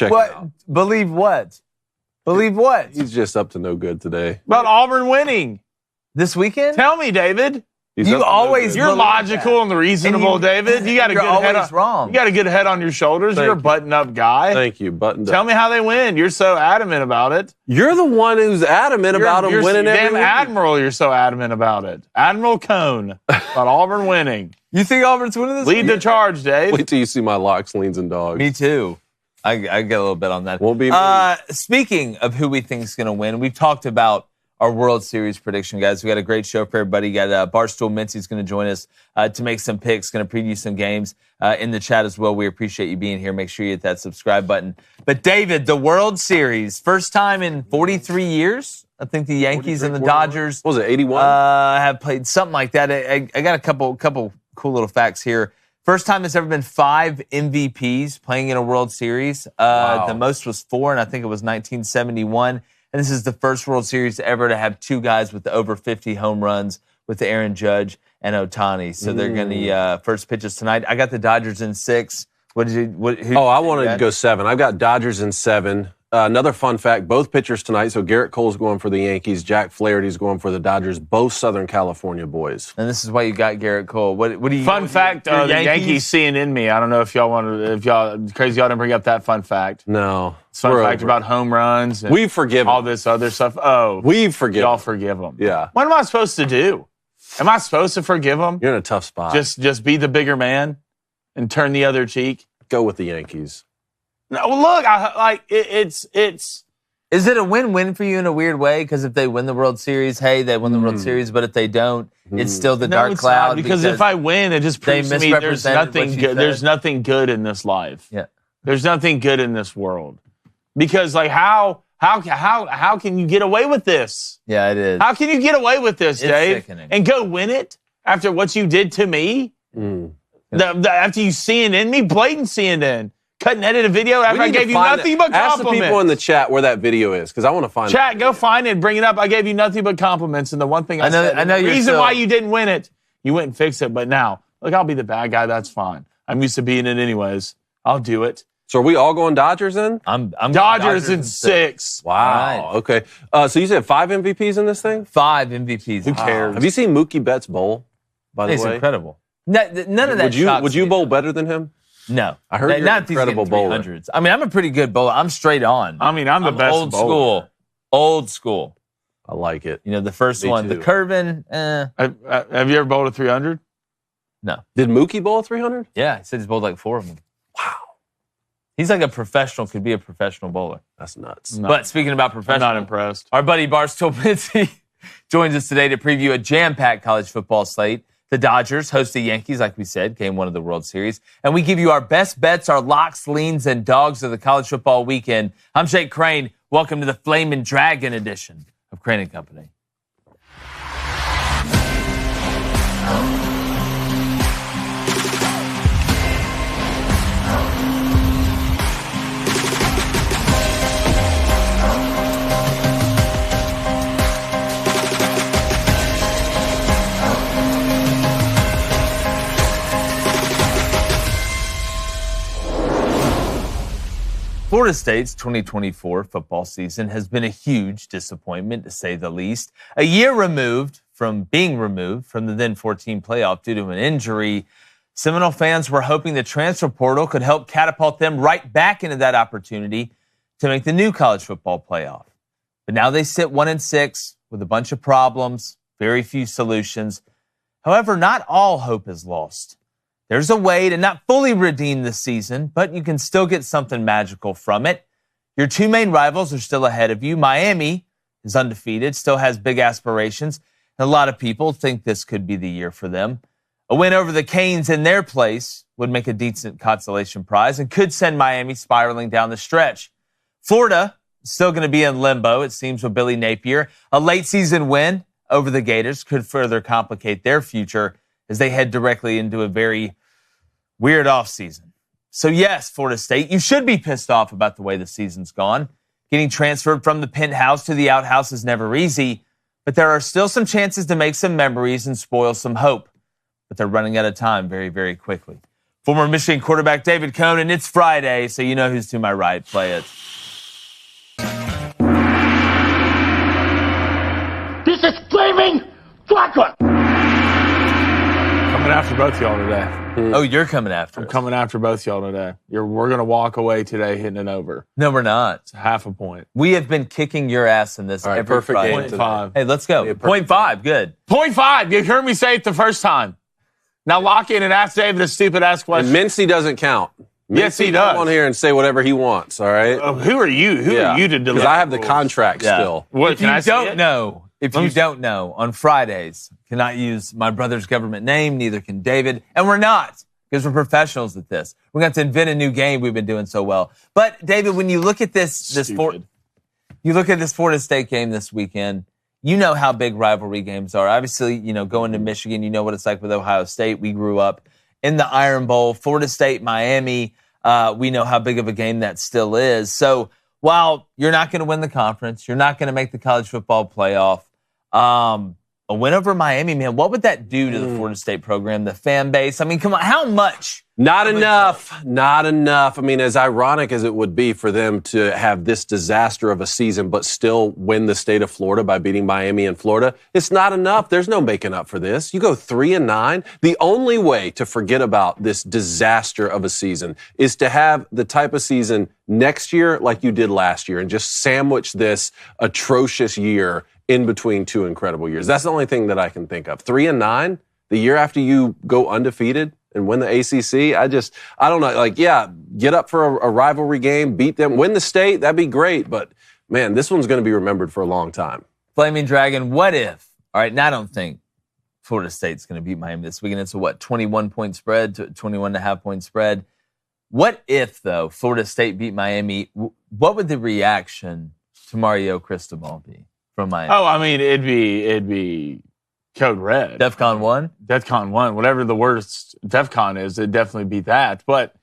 Check it out. Believe what? Believe what? He's just up to no good today. About Auburn winning. This weekend? Tell me, David. You're logical and reasonable, David. You got a good head on, wrong. You got a good head on your shoulders. You're a button-up guy. Thank you, buttoned up. Tell me how they win. You're so adamant about it. You're the one who's adamant about them winning every week. Admiral, you're so adamant about it. Admiral Cone about Auburn winning. You think Auburn's winning this Lead the charge, Dave. Wait till you see my locks, leans, and dogs. Me too. I get a little bit on that. Won't be me. Speaking of who we think is going to win, we've talked about our World Series prediction, guys. We got a great show for everybody. Got Barstool Mintzy is going to join us to make some picks, going to preview some games in the chat as well. We appreciate you being here. Make sure you hit that subscribe button. But, David, the World Series, first time in 43 years. I think the Yankees and the Dodgers. What was it, 81? Have played something like that. I got a couple cool little facts here. First time there's ever been 5 MVPs playing in a World Series. Wow. The most was 4, and I think it was 1971. And this is the first World Series ever to have 2 guys with over 50 home runs with Aaron Judge and Ohtani. So they're going to first pitches tonight. I got the Dodgers in 6. I wanted to go 7. I've got Dodgers in 7. Another fun fact, both pitchers tonight. So Garrett Cole's going for the Yankees. Jack Flaherty's going for the Dodgers. Both Southern California boys. And this is why you got Garrett Cole. What do you? Fun fact: the Yankees seeing in me. I don't know if y'all crazy y'all didn't bring up that fun fact. No, fun fact about home runs. And we forgive all this other stuff. Oh, we forgive. Y'all forgive them. Yeah. What am I supposed to do? Am I supposed to forgive them? You're in a tough spot. Just be the bigger man and turn the other cheek. Go with the Yankees. No, look, it's. Is it a win-win for you in a weird way? Because if they win the World Series, hey, they win the World Series. But if they don't, it's still the dark cloud. Not, because if I win, it just proves to me there's nothing good. There's nothing good in this life. Yeah, there's nothing good in this world. Because how can you get away with this? Yeah, it is. How can you get away with this, Dave? Sickening. And go win it after what you did to me? After you CNN me, blatant CNN. Cut and edit a video after I gave you nothing but compliments. Ask the people in the chat where that video is, because I want to find it. Chat, go find it and bring it up. I gave you nothing but compliments, and the one thing I said, the reason why you didn't win it, you went and fixed it. But now, look, I'll be the bad guy. That's fine. I'm used to being it anyways. I'll do it. So are we all going Dodgers then? I'm Dodgers in 6. Wow. Right. Okay. So you said 5 MVPs in this thing? 5 MVPs. Who cares? Have you seen Mookie Betts bowl, by the way? He's incredible. None of that Would you bowl better than him? No. I heard you're an incredible bowler. I mean, I'm a pretty good bowler. I'm straight on. I mean, I'm the best bowler. Old school. I like it. You know, the first one, the curving. Have you ever bowled a 300? No. Did Mookie bowl a 300? Yeah, he said he's bowled like 4 of them. Wow. He's like could be a professional bowler. That's nuts. But speaking about professional, I'm not impressed. Our buddy Barstool Mincy joins us today to preview a jam-packed college football slate. The Dodgers host the Yankees, like we said, game 1 of the World Series. And we give you our best bets, our locks, leans, and dogs of the college football weekend. I'm Jake Crain. Welcome to the Flamin' Dragon edition of Crain & Company. Florida State's 2024 football season has been a huge disappointment, to say the least. A year removed from the then 14 playoff due to an injury, Seminole fans were hoping the transfer portal could help catapult them right back into that opportunity to make the new college football playoff. But now they sit 1-6 with a bunch of problems, very few solutions. However, not all hope is lost. There's a way to not fully redeem the season, but you can still get something magical from it. Your 2 main rivals are still ahead of you. Miami is undefeated, still has big aspirations, and a lot of people think this could be the year for them. A win over the Canes in their place would make a decent consolation prize and could send Miami spiraling down the stretch. Florida is still going to be in limbo, it seems, with Billy Napier. A late season win over the Gators could further complicate their future as they head directly into a very weird offseason. So yes, Florida State, you should be pissed off about the way the season's gone. Getting transferred from the penthouse to the outhouse is never easy, but there are still some chances to make some memories and spoil some hope. But they're running out of time very, very quickly. former Michigan quarterback David Cohn, and it's Friday, so you know who's to my right. Play it. This is screaming Dracula! Coming after both y'all today. Oh, you're coming after I'm us. coming after both y'all today. We're going to walk away today hitting it over. No, we're not. It's half a point. We have been kicking your ass in this All right, every perfect Friday. game today. 0.5. Hey, let's go. 0.5, good. 0.5. You heard me say it the first time. Now lock in and ask David a stupid-ass question. And Mincy doesn't count. Yes, he Mincy does. Come on here and say whatever he wants, all right? Who are you? Who are you to deliver? Because I have the contract still. What, If you don't know, on Fridays, cannot use my brother's government name, neither can David, and we're not, because we're professionals at this. We're going to have to invent a new game we've been doing so well. But, David, when you look at this Florida State game this weekend, you know how big rivalry games are. Obviously, going to Michigan, you know what it's like with Ohio State. We grew up in the Iron Bowl. Florida State, Miami, we know how big of a game that still is. So while you're not going to win the conference, you're not going to make the college football playoff, a win over Miami, man, what would that do to the Florida State program, the fan base? I mean, come on, how much? Not enough. Not enough. I mean, as ironic as it would be for them to have this disaster of a season but still win the state of Florida by beating Miami and Florida, it's not enough. There's no making up for this. You go 3-9. The only way to forget about this disaster of a season is to have the type of season next year like you did last year and just sandwich this atrocious year in between two incredible years. That's the only thing that I can think of. 3-9, the year after you go undefeated and win the ACC, I don't know. Like, yeah, get up for a rivalry game, beat them, win the state, that'd be great. But, man, this one's going to be remembered for a long time. Flaming Dragon, what if? All right, now I don't think Florida State's going to beat Miami this weekend. It's a, 21-point spread, 21.5-point spread. What if, though, Florida State beat Miami? What would the reaction to Mario Cristobal be from Miami? Oh, I mean, it'd be Code Red. DEFCON 1? DEFCON 1. Whatever the worst DEFCON is, it'd definitely beat that. But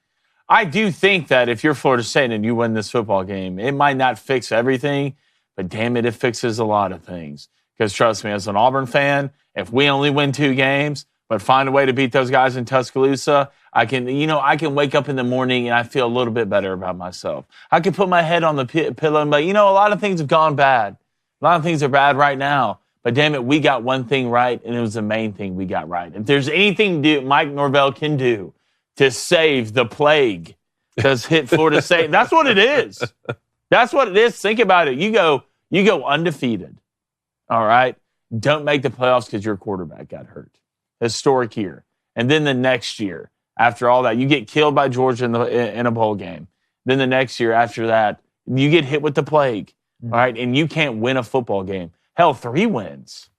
I do think that if you're Florida State and you win this football game, it might not fix everything, but damn it fixes a lot of things. Because trust me, as an Auburn fan, if we only win 2 games, but find a way to beat those guys in Tuscaloosa, I can wake up in the morning and I feel a little bit better about myself. I can put my head on the pillow and be like, a lot of things have gone bad. A lot of things are bad right now. But damn it, we got one thing right, and it was the main thing we got right. If there's anything Mike Norvell can do to save the plague that's hit Florida State, that's what it is. That's what it is. Think about it. You go undefeated, all right? Don't make the playoffs because your quarterback got hurt. Historic year. And then the next year, after all that, you get killed by Georgia in a bowl game. Then the next year after that, you get hit with the plague, all right? And you can't win a football game. Hell, 3 wins.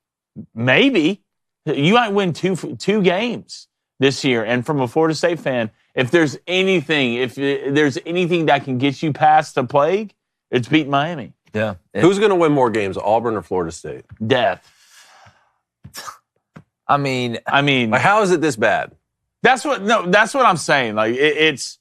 Maybe. You might win two games this year. And from a Florida State fan, if there's anything that can get you past the plague, it's beat Miami. Yeah. Who's going to win more games, Auburn or Florida State? Death. I mean, like, how is it this bad? That's what I'm saying. Like it's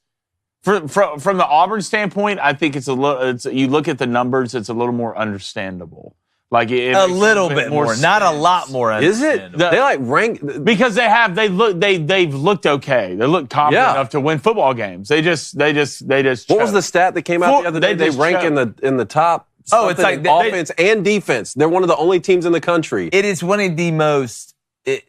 from the Auburn standpoint, I think it's you look at the numbers, it's a little more understandable. Like a little bit more, not a lot more. Is it? They like rank because they've looked okay. They look confident enough to win football games. They just. What was the stat that came out the other day? They rank in the top. It's like offense and defense. They're one of the only teams in the country. It is one of the most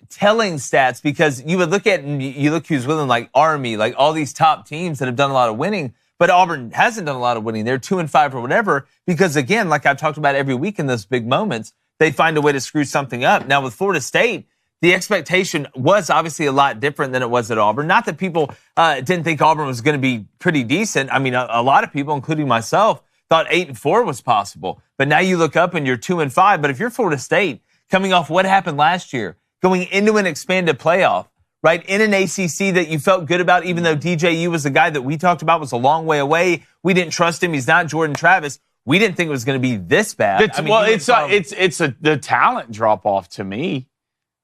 telling stats because you would look at who's winning, like Army, like all these top teams that have done a lot of winning. But Auburn hasn't done a lot of winning. They're 2-5 or whatever because, again, like I've talked about every week in those big moments, they find a way to screw something up. Now, with Florida State, the expectation was obviously a lot different than it was at Auburn. Not that people didn't think Auburn was going to be pretty decent. I mean, a lot of people, including myself, thought 8-4 was possible. But now you look up and you're 2-5. But if you're Florida State, coming off what happened last year, going into an expanded playoff, right, in an ACC that you felt good about, even though DJU was the guy that we talked about was a long way away. We didn't trust him. He's not Jordan Travis. We didn't think it was going to be this bad. The talent drop-off to me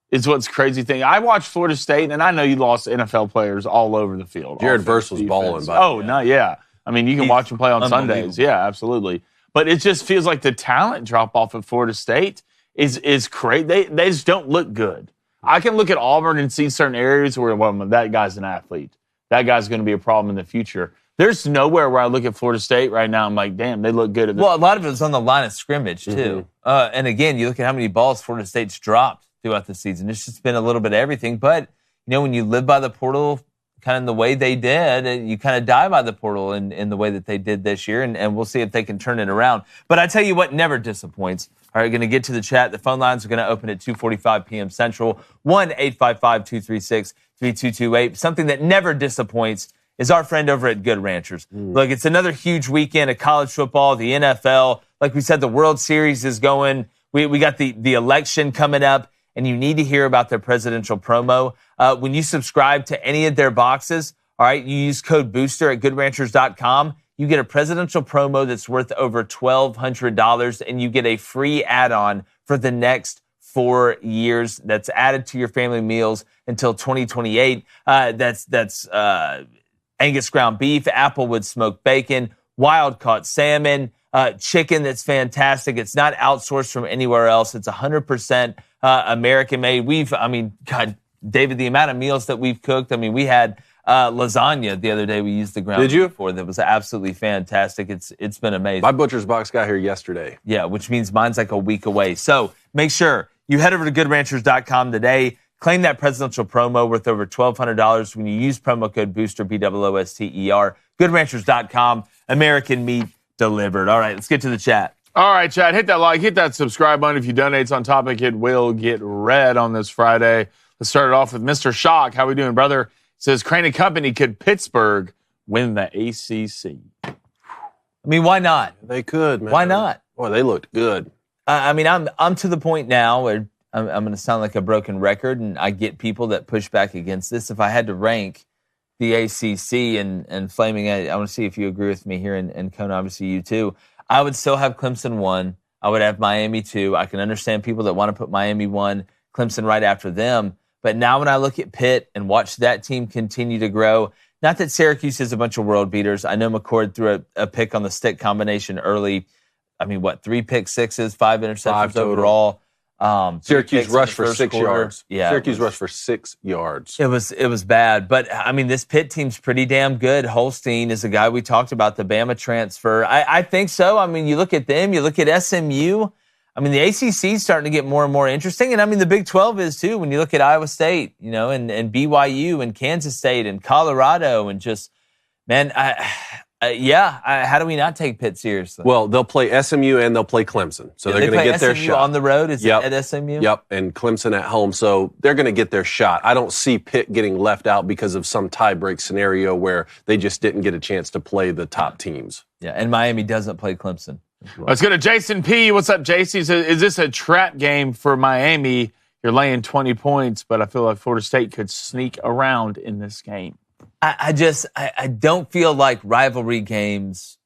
is what's crazy thing. I watched Florida State, and I know you lost NFL players all over the field. Jared Verse was balling. I mean, you can watch him play on Sundays. Yeah, absolutely. But it just feels like the talent drop-off at Florida State is crazy. They just don't look good. I can look at Auburn and see certain areas where, well, that guy's an athlete. that guy's going to be a problem in the future. There's nowhere where I look at Florida State right now, I'm like, damn, they look good at this. Well, a lot of it was on the line of scrimmage, too. And again, you look at how many balls Florida State's dropped throughout the season. It's just been a little bit of everything. But, when you live by the portal kind of in the way they did, you kind of die by the portal in the way that they did this year. And we'll see if they can turn it around. But I tell you what never disappoints. All right, going to get to the chat. The phone lines are going to open at 2:45 p.m. Central, 1-855-236-3228. Something that never disappoints is our friend over at Good Ranchers. Look, it's another huge weekend of college football, the NFL. Like we said, the World Series is going. We got the election coming up, and you need to hear about their presidential promo. When you subscribe to any of their boxes, all right, you use code BOOSTER at goodranchers.com. You get a presidential promo that's worth over $1,200, and you get a free add-on for the next 4 years that's added to your family meals until 2028. That's Angus ground beef, Applewood smoked bacon, wild-caught salmon, chicken that's fantastic. It's not outsourced from anywhere else. It's 100% American-made. God, David, the amount of meals that we've cooked, we had lasagna the other day we used the ground beef for that was absolutely fantastic. It's been amazing. My butcher's box got here yesterday. Yeah, which means mine's like a week away. So make sure you head over to goodranchers.com today. Claim that presidential promo worth over $1,200 when you use promo code BOOSTER, BOOSTER. Goodranchers.com. American meat delivered. All right, let's get to the chat. All right, Chad, hit that like, hit that subscribe button. If you donate on topic, it will get read on this Friday. Let's start it off with Mr. Shock. How we doing, brother? Says, Crain and Company, could Pittsburgh win the ACC? Why not? They could, man. Why not? Boy, they looked good. I'm to the point now where I'm going to sound like a broken record, and I get people that push back against this. If I had to rank the ACC and Flaming, I want to see if you agree with me here, and Kona, obviously you too. I would still have Clemson 1. I would have Miami 2. I can understand people that want to put Miami 1, Clemson right after them. But now when I look at Pitt and watch that team continue to grow, not that Syracuse is a bunch of world beaters. I know McCord threw a pick on the stick combination early. 3 pick sixes, 5 interceptions overall. Syracuse rushed for 6 yards. Yeah, Syracuse rushed for 6 yards. It was bad. But, this Pitt team's pretty damn good. Holstein is a guy we talked about, the Bama transfer. I think so. You look at them, you look at SMU. The ACC is starting to get more and more interesting. And, the Big 12 is, too, when you look at Iowa State, and BYU and Kansas State and Colorado and just, man, how do we not take Pitt seriously? Well, they'll play SMU and they'll play Clemson. So they're going to get their shot. On the road? Is it at SMU? Yep, and Clemson at home. So they're going to get their shot. I don't see Pitt getting left out because of some tie-break scenario where they just didn't get a chance to play the top teams. Yeah, and Miami doesn't play Clemson. Let's go to Jason P. What's up, JC? He says, is this a trap game for Miami? You're laying 20 points, but I feel like Florida State could sneak around in this game. I don't feel like rivalry games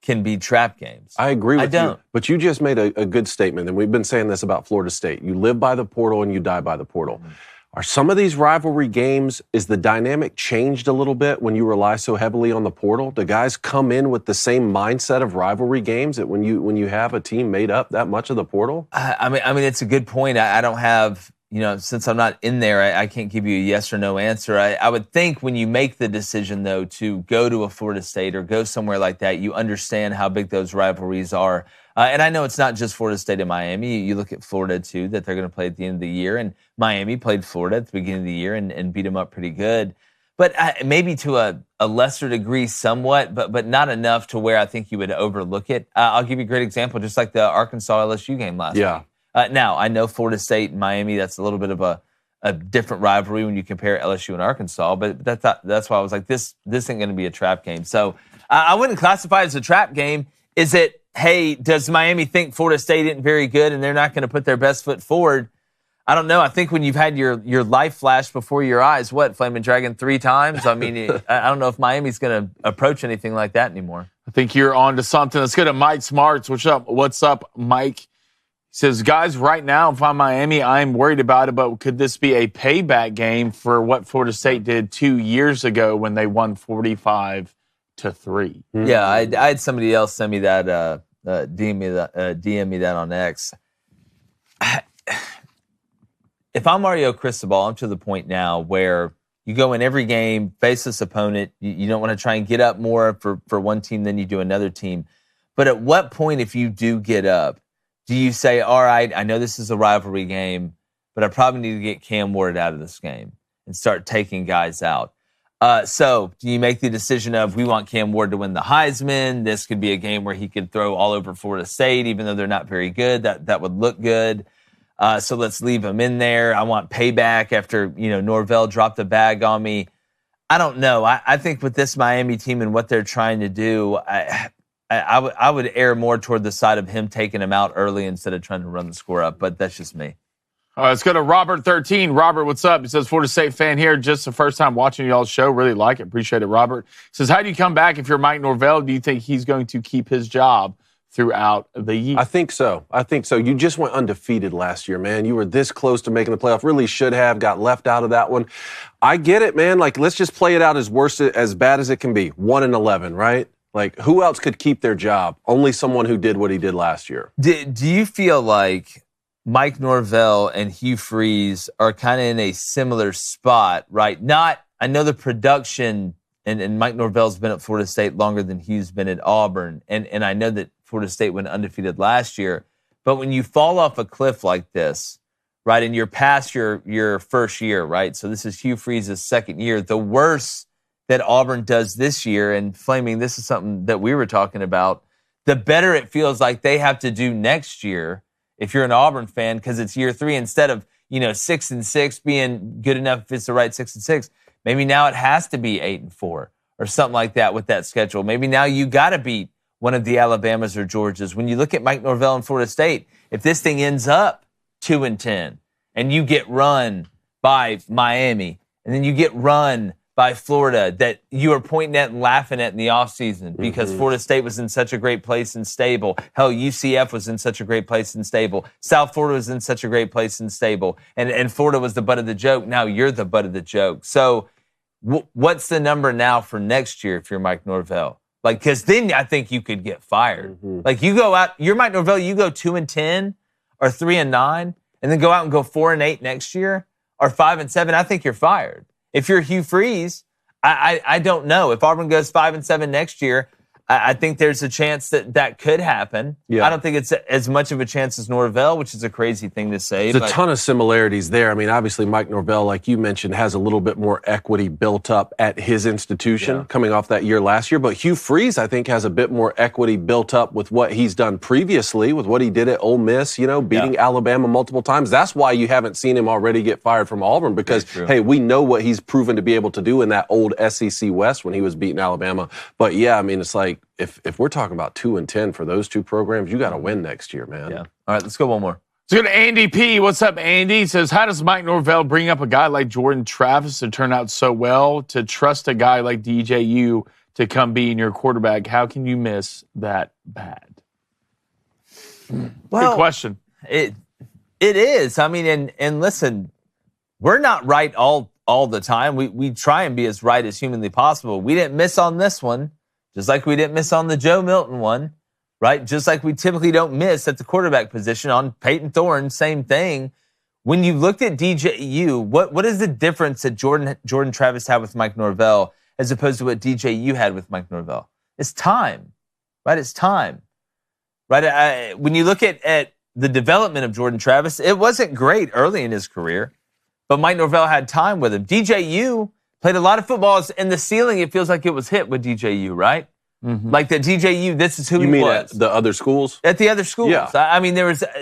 can be trap games. I agree with you. But you just made a good statement, and we've been saying this about Florida State. You live by the portal and you die by the portal. Mm-hmm. Are some of these rivalry games, is the dynamic changed a little bit when you rely so heavily on the portal? Do guys come in with the same mindset of rivalry games that when you have a team made up that much of the portal? It's a good point. I don't have, since I'm not in there, I can't give you a yes or no answer. I would think when you make the decision, though, to go to a Florida State or go somewhere like that, you understand how big those rivalries are. And I know it's not just Florida State and Miami. You look at Florida, too, that they're going to play at the end of the year. And Miami played Florida at the beginning of the year and beat them up pretty good. But maybe to a lesser degree somewhat, but not enough to where I think you would overlook it. I'll give you a great example, just like the Arkansas-LSU game last week. Now, I know Florida State and Miami, that's a little bit of a different rivalry when you compare LSU and Arkansas. But that's why I was like, this ain't going to be a trap game. So I wouldn't classify it as a trap game. Is it, hey, does Miami think Florida State isn't very good and they're not going to put their best foot forward? I don't know. I think when you've had your life flash before your eyes, Flaming Dragon 3 times? I don't know if Miami's going to approach anything like that anymore. I think you're on to something. Let's go to Mike Smarts. What's up, Mike? He says, guys, right now, if I'm Miami, I'm worried about it, but could this be a payback game for what Florida State did 2 years ago when they won 45-3? Yeah, I had somebody else send me that, DM me that on X. If I'm Mario Cristobal, I'm to the point now where, You go in every game, faceless opponent. You don't want to try and get up more for one team than you do another team. But at what point, if you do get up, do you say, all right, I know this is a rivalry game, but I probably need to get Cam Ward out of this game and start taking guys out? So do you make the decision of, we want Cam Ward to win the Heisman? This could be a game where he could throw all over Florida State, even though they're not very good. That would look good. So let's leave him in there. I want payback after, Norvell dropped the bag on me. I don't know. I think with this Miami team and what they're trying to do, I would err more toward the side of him taking him out early instead of trying to run the score up. But that's just me. All right, let's go to Robert 13. Robert, what's up? He says, Florida State fan here. Just the first time watching y'all's show. Really like it. Appreciate it, Robert. He says, how do you come back if you're Mike Norvell? Do you think he's going to keep his job throughout the year? I think so. You just went undefeated last year, man. You were this close to making the playoff. Really should have. Got left out of that one. I get it, man. Like, let's just play it out as bad as it can be. 1-11, right? Like, who else could keep their job? Only someone who did what he did last year. Do you feel like Mike Norvell and Hugh Freeze are kind of in a similar spot, right? I know the production, and Mike Norvell's been at Florida State longer than Hugh's been at Auburn, and I know that Florida State went undefeated last year, but when you fall off a cliff like this, right, and you're past your first year, right, so this is Hugh Freeze's second year, the worse that Auburn does this year, and Flaming, this is something that we were talking about, the better it feels like they have to do next year if you're an Auburn fan, because it's year 3, instead of 6-6 being good enough if it's the right 6-6. Maybe now it has to be 8-4 or something like that with that schedule. Maybe now you got to beat one of the Alabamas or Georgias. When you look at Mike Norvell and Florida State, if this thing ends up 2-10 and you get run by Miami and then you get run by Florida that you are pointing at and laughing at in the offseason because Florida State was in such a great place and stable. Hell, UCF was in such a great place and stable. South Florida was in such a great place and stable. And Florida was the butt of the joke. Now you're the butt of the joke. So what's the number now for next year if you're Mike Norvell? Like, because then I think you could get fired. Like, you go out, you're Mike Norvell, you go 2-10 or 3-9, and then go out and go 4-8 next year or 5-7. I think you're fired. If you're Hugh Freeze, I don't know. If Auburn goes 5-7 next year, I think there's a chance that could happen. Yeah. I don't think it's as much of a chance as Norvell, which is a crazy thing to say. There's a ton of similarities there. I mean, obviously, Mike Norvell, like you mentioned, has a little bit more equity built up at his institution coming off that year last year. But Hugh Freeze, I think, has a bit more equity built up with what he's done previously, with what he did at Ole Miss, beating Alabama multiple times. That's why you haven't seen him already get fired from Auburn, because, hey, we know what he's proven to be able to do in that old SEC West when he was beating Alabama. But, yeah, I mean, it's like, if we're talking about 2-10 for those two programs, you got to win next year, man. Yeah. All right, let's go one more. Let's go to Andy P. What's up, Andy? He says, how does Mike Norvell bring up a guy like Jordan Travis to turn out so well, to trust a guy like DJU to come be in your quarterback? How can you miss that bad? Well, good question. It is. I mean, and listen, we're not right all the time. We try and be as right as humanly possible. We didn't miss on this one. Just like we didn't miss on the Joe Milton one, right? Just like we typically don't miss at the quarterback position on Peyton Thorne, same thing. When you looked at DJU, what is the difference that Jordan Travis had with Mike Norvell as opposed to what DJU had with Mike Norvell? It's time, right? It's time, right? When you look at the development of Jordan Travis, it wasn't great early in his career, but Mike Norvell had time with him. DJU played a lot of footballs, and the ceiling, it feels like it was hit with DJU, right? Like the DJU, this is who he was. You mean at the other schools? At the other schools. Yeah. I mean,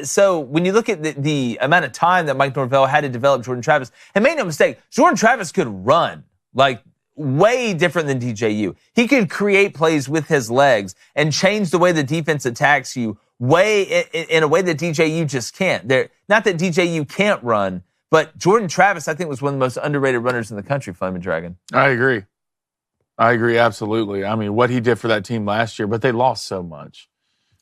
so when you look at the amount of time that Mike Norvell had to develop Jordan Travis, and make no mistake, Jordan Travis could run, like, way different than DJU. He could create plays with his legs and change the way the defense attacks you in a way that DJU just can't. Not that DJU can't run, but Jordan Travis, I think, was one of the most underrated runners in the country, Flaming Dragon. I agree, absolutely. I mean, what he did for that team last year, but they lost so much.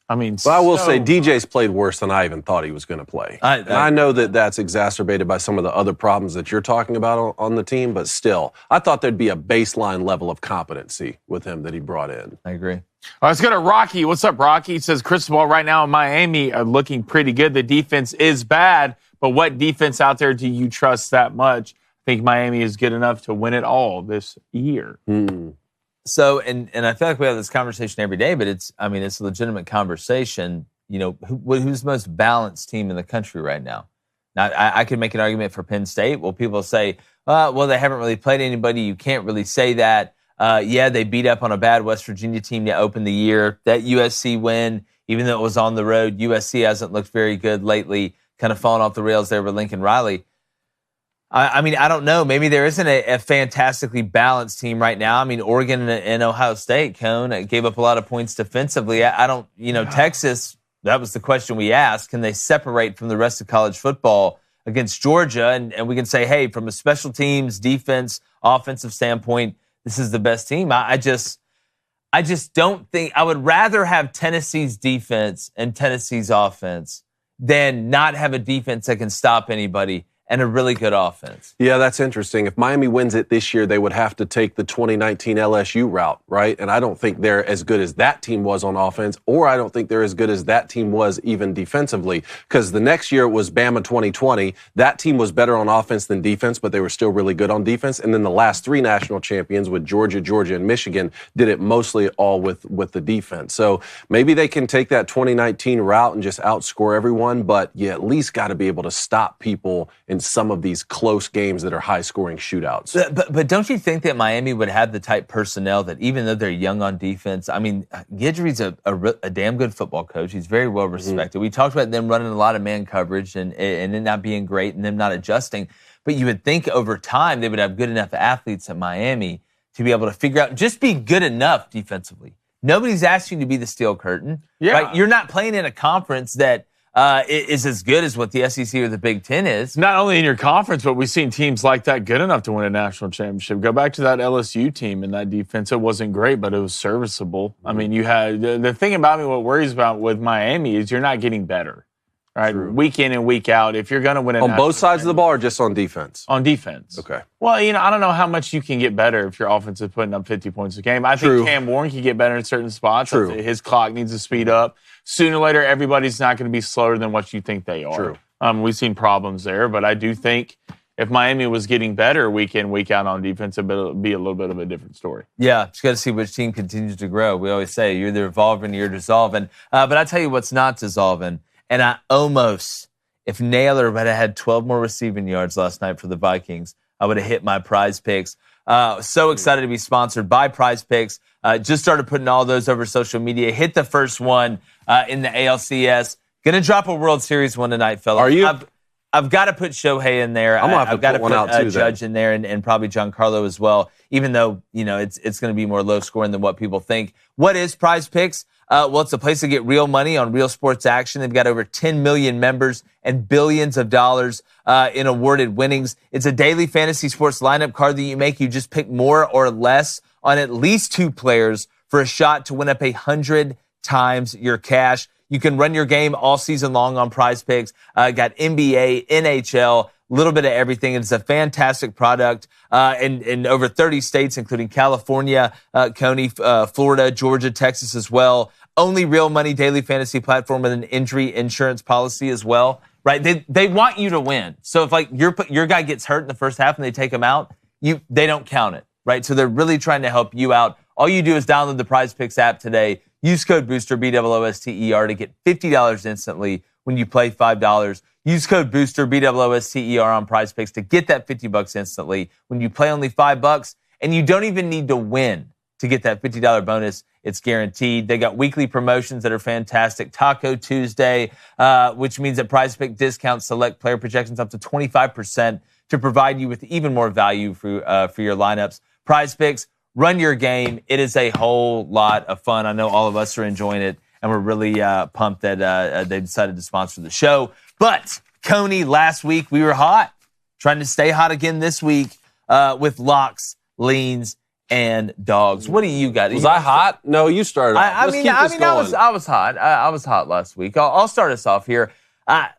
I mean, well, I will say DJ's played worse than I even thought he was going to play. I know that that's exacerbated by some of the other problems that you're talking about on the team, but still, I thought there'd be a baseline level of competency with him that he brought in. I agree. All right, let's go to Rocky. What's up, Rocky? He says, Cristobal right now in Miami are looking pretty good. The defense is bad, but what defense out there do you trust that much? I think Miami is good enough to win it all this year. So, and I feel like we have this conversation every day, but it's a legitimate conversation. You know, who's the most balanced team in the country right now? Now, I could make an argument for Penn State. Well, people say, well, they haven't really played anybody. You can't really say that. Yeah, they beat up on a bad West Virginia team to open the year. That USC win, even though it was on the road, USC hasn't looked very good lately, kind of fallen off the rails there with Lincoln Riley. I mean, I don't know. Maybe there isn't a fantastically balanced team right now. I mean, Oregon and Ohio State, Cone, gave up a lot of points defensively. I don't, Texas, that was the question we asked. Can they separate from the rest of college football against Georgia? And we can say, hey, from a special teams, defense, offensive standpoint, this is the best team. I just don't think – I would rather have Tennessee's defense and Tennessee's offense than not have a defense that can stop anybody and a really good offense. Yeah, that's interesting. If Miami wins it this year, they would have to take the 2019 LSU route, right? And I don't think they're as good as that team was on offense, or I don't think they're as good as that team was even defensively. Because the next year it was Bama 2020. That team was better on offense than defense, but they were still really good on defense. And then the last three national champions with Georgia, and Michigan did it mostly all with the defense. So maybe they can take that 2019 route and just outscore everyone, but you at least got to be able to stop people in some of these close games that are high-scoring shootouts. But don't you think that Miami would have the type personnel that even though they're young on defense, I mean, Guidry's a damn good football coach. He's very well respected. We talked about them running a lot of man coverage and it not being great and them not adjusting. But you would think over time they would have good enough athletes at Miami to be able to figure out, just be good enough defensively. Nobody's asking you to be the steel curtain. Yeah. Right? You're not playing in a conference that is as good as what the SEC or the Big Ten is. Not only in your conference, but we've seen teams like that good enough to win a national championship. Go back to that LSU team and that defense. It wasn't great, but it was serviceable. I mean, you had the thing about me, what worries about with Miami is you're not getting better, right? True. Week in and week out. If you're going to win on both sides of the ball or just on defense? On defense. Okay. Well, I don't know how much you can get better if your offense is putting up 50 points a game. I think Cam Warren can get better in certain spots. True. His clock needs to speed up. Sooner or later, everybody's not going to be slower than what you think they are. True. We've seen problems there, but I do think if Miami was getting better week in, week out on defense, it would be a little bit of a different story. Yeah, just got to see which team continues to grow. We always say you're either evolving or you're dissolving. But I tell you what's not dissolving, and I almost, if Naylor would have had 12 more receiving yards last night for the Vikings, I would have hit my PrizePicks. So excited to be sponsored by PrizePicks. Just started putting all those over social media. Hit the first one in the ALCS. Gonna drop a World Series one tonight, fellas. Are you? I've got to put Shohei in there. I've got to put Judge in there and probably Giancarlo as well, even though, it's going to be more low scoring than what people think. What is PrizePicks? Well, it's a place to get real money on real sports action. They've got over 10 million members and billions of dollars in awarded winnings. It's a daily fantasy sports lineup card that you make. You just pick more or less on at least two players for a shot to win up 100 times your cash. You can run your game all season long on PrizePicks. Got NBA, NHL, a little bit of everything. It's a fantastic product in over 30 states, including California, Coney, Florida, Georgia, Texas as well. Only real money daily fantasy platform with an injury insurance policy as well, right? They want you to win. So if like your guy gets hurt in the first half and they take him out, they don't count it, right? So they're really trying to help you out. All you do is download the PrizePicks app today. Use code BOOSTER, BOOSTER, to get $50 instantly when you play $5. Use code BOOSTER, BOOSTER on PrizePicks to get that $50 instantly when you play only $5. And you don't even need to win to get that $50 bonus. It's guaranteed. They got weekly promotions that are fantastic. Taco Tuesday, which means that PrizePicks discounts select player projections up to 25% to provide you with even more value for your lineups. PrizePicks, run your game. It is a whole lot of fun. I know all of us are enjoying it, and we're really pumped that they decided to sponsor the show. But, Coney, last week we were hot. Trying to stay hot again this week with locks, leans, and dogs. What do you got? Was I hot? No, you started off. I was hot. I was hot last week. I'll start us off here.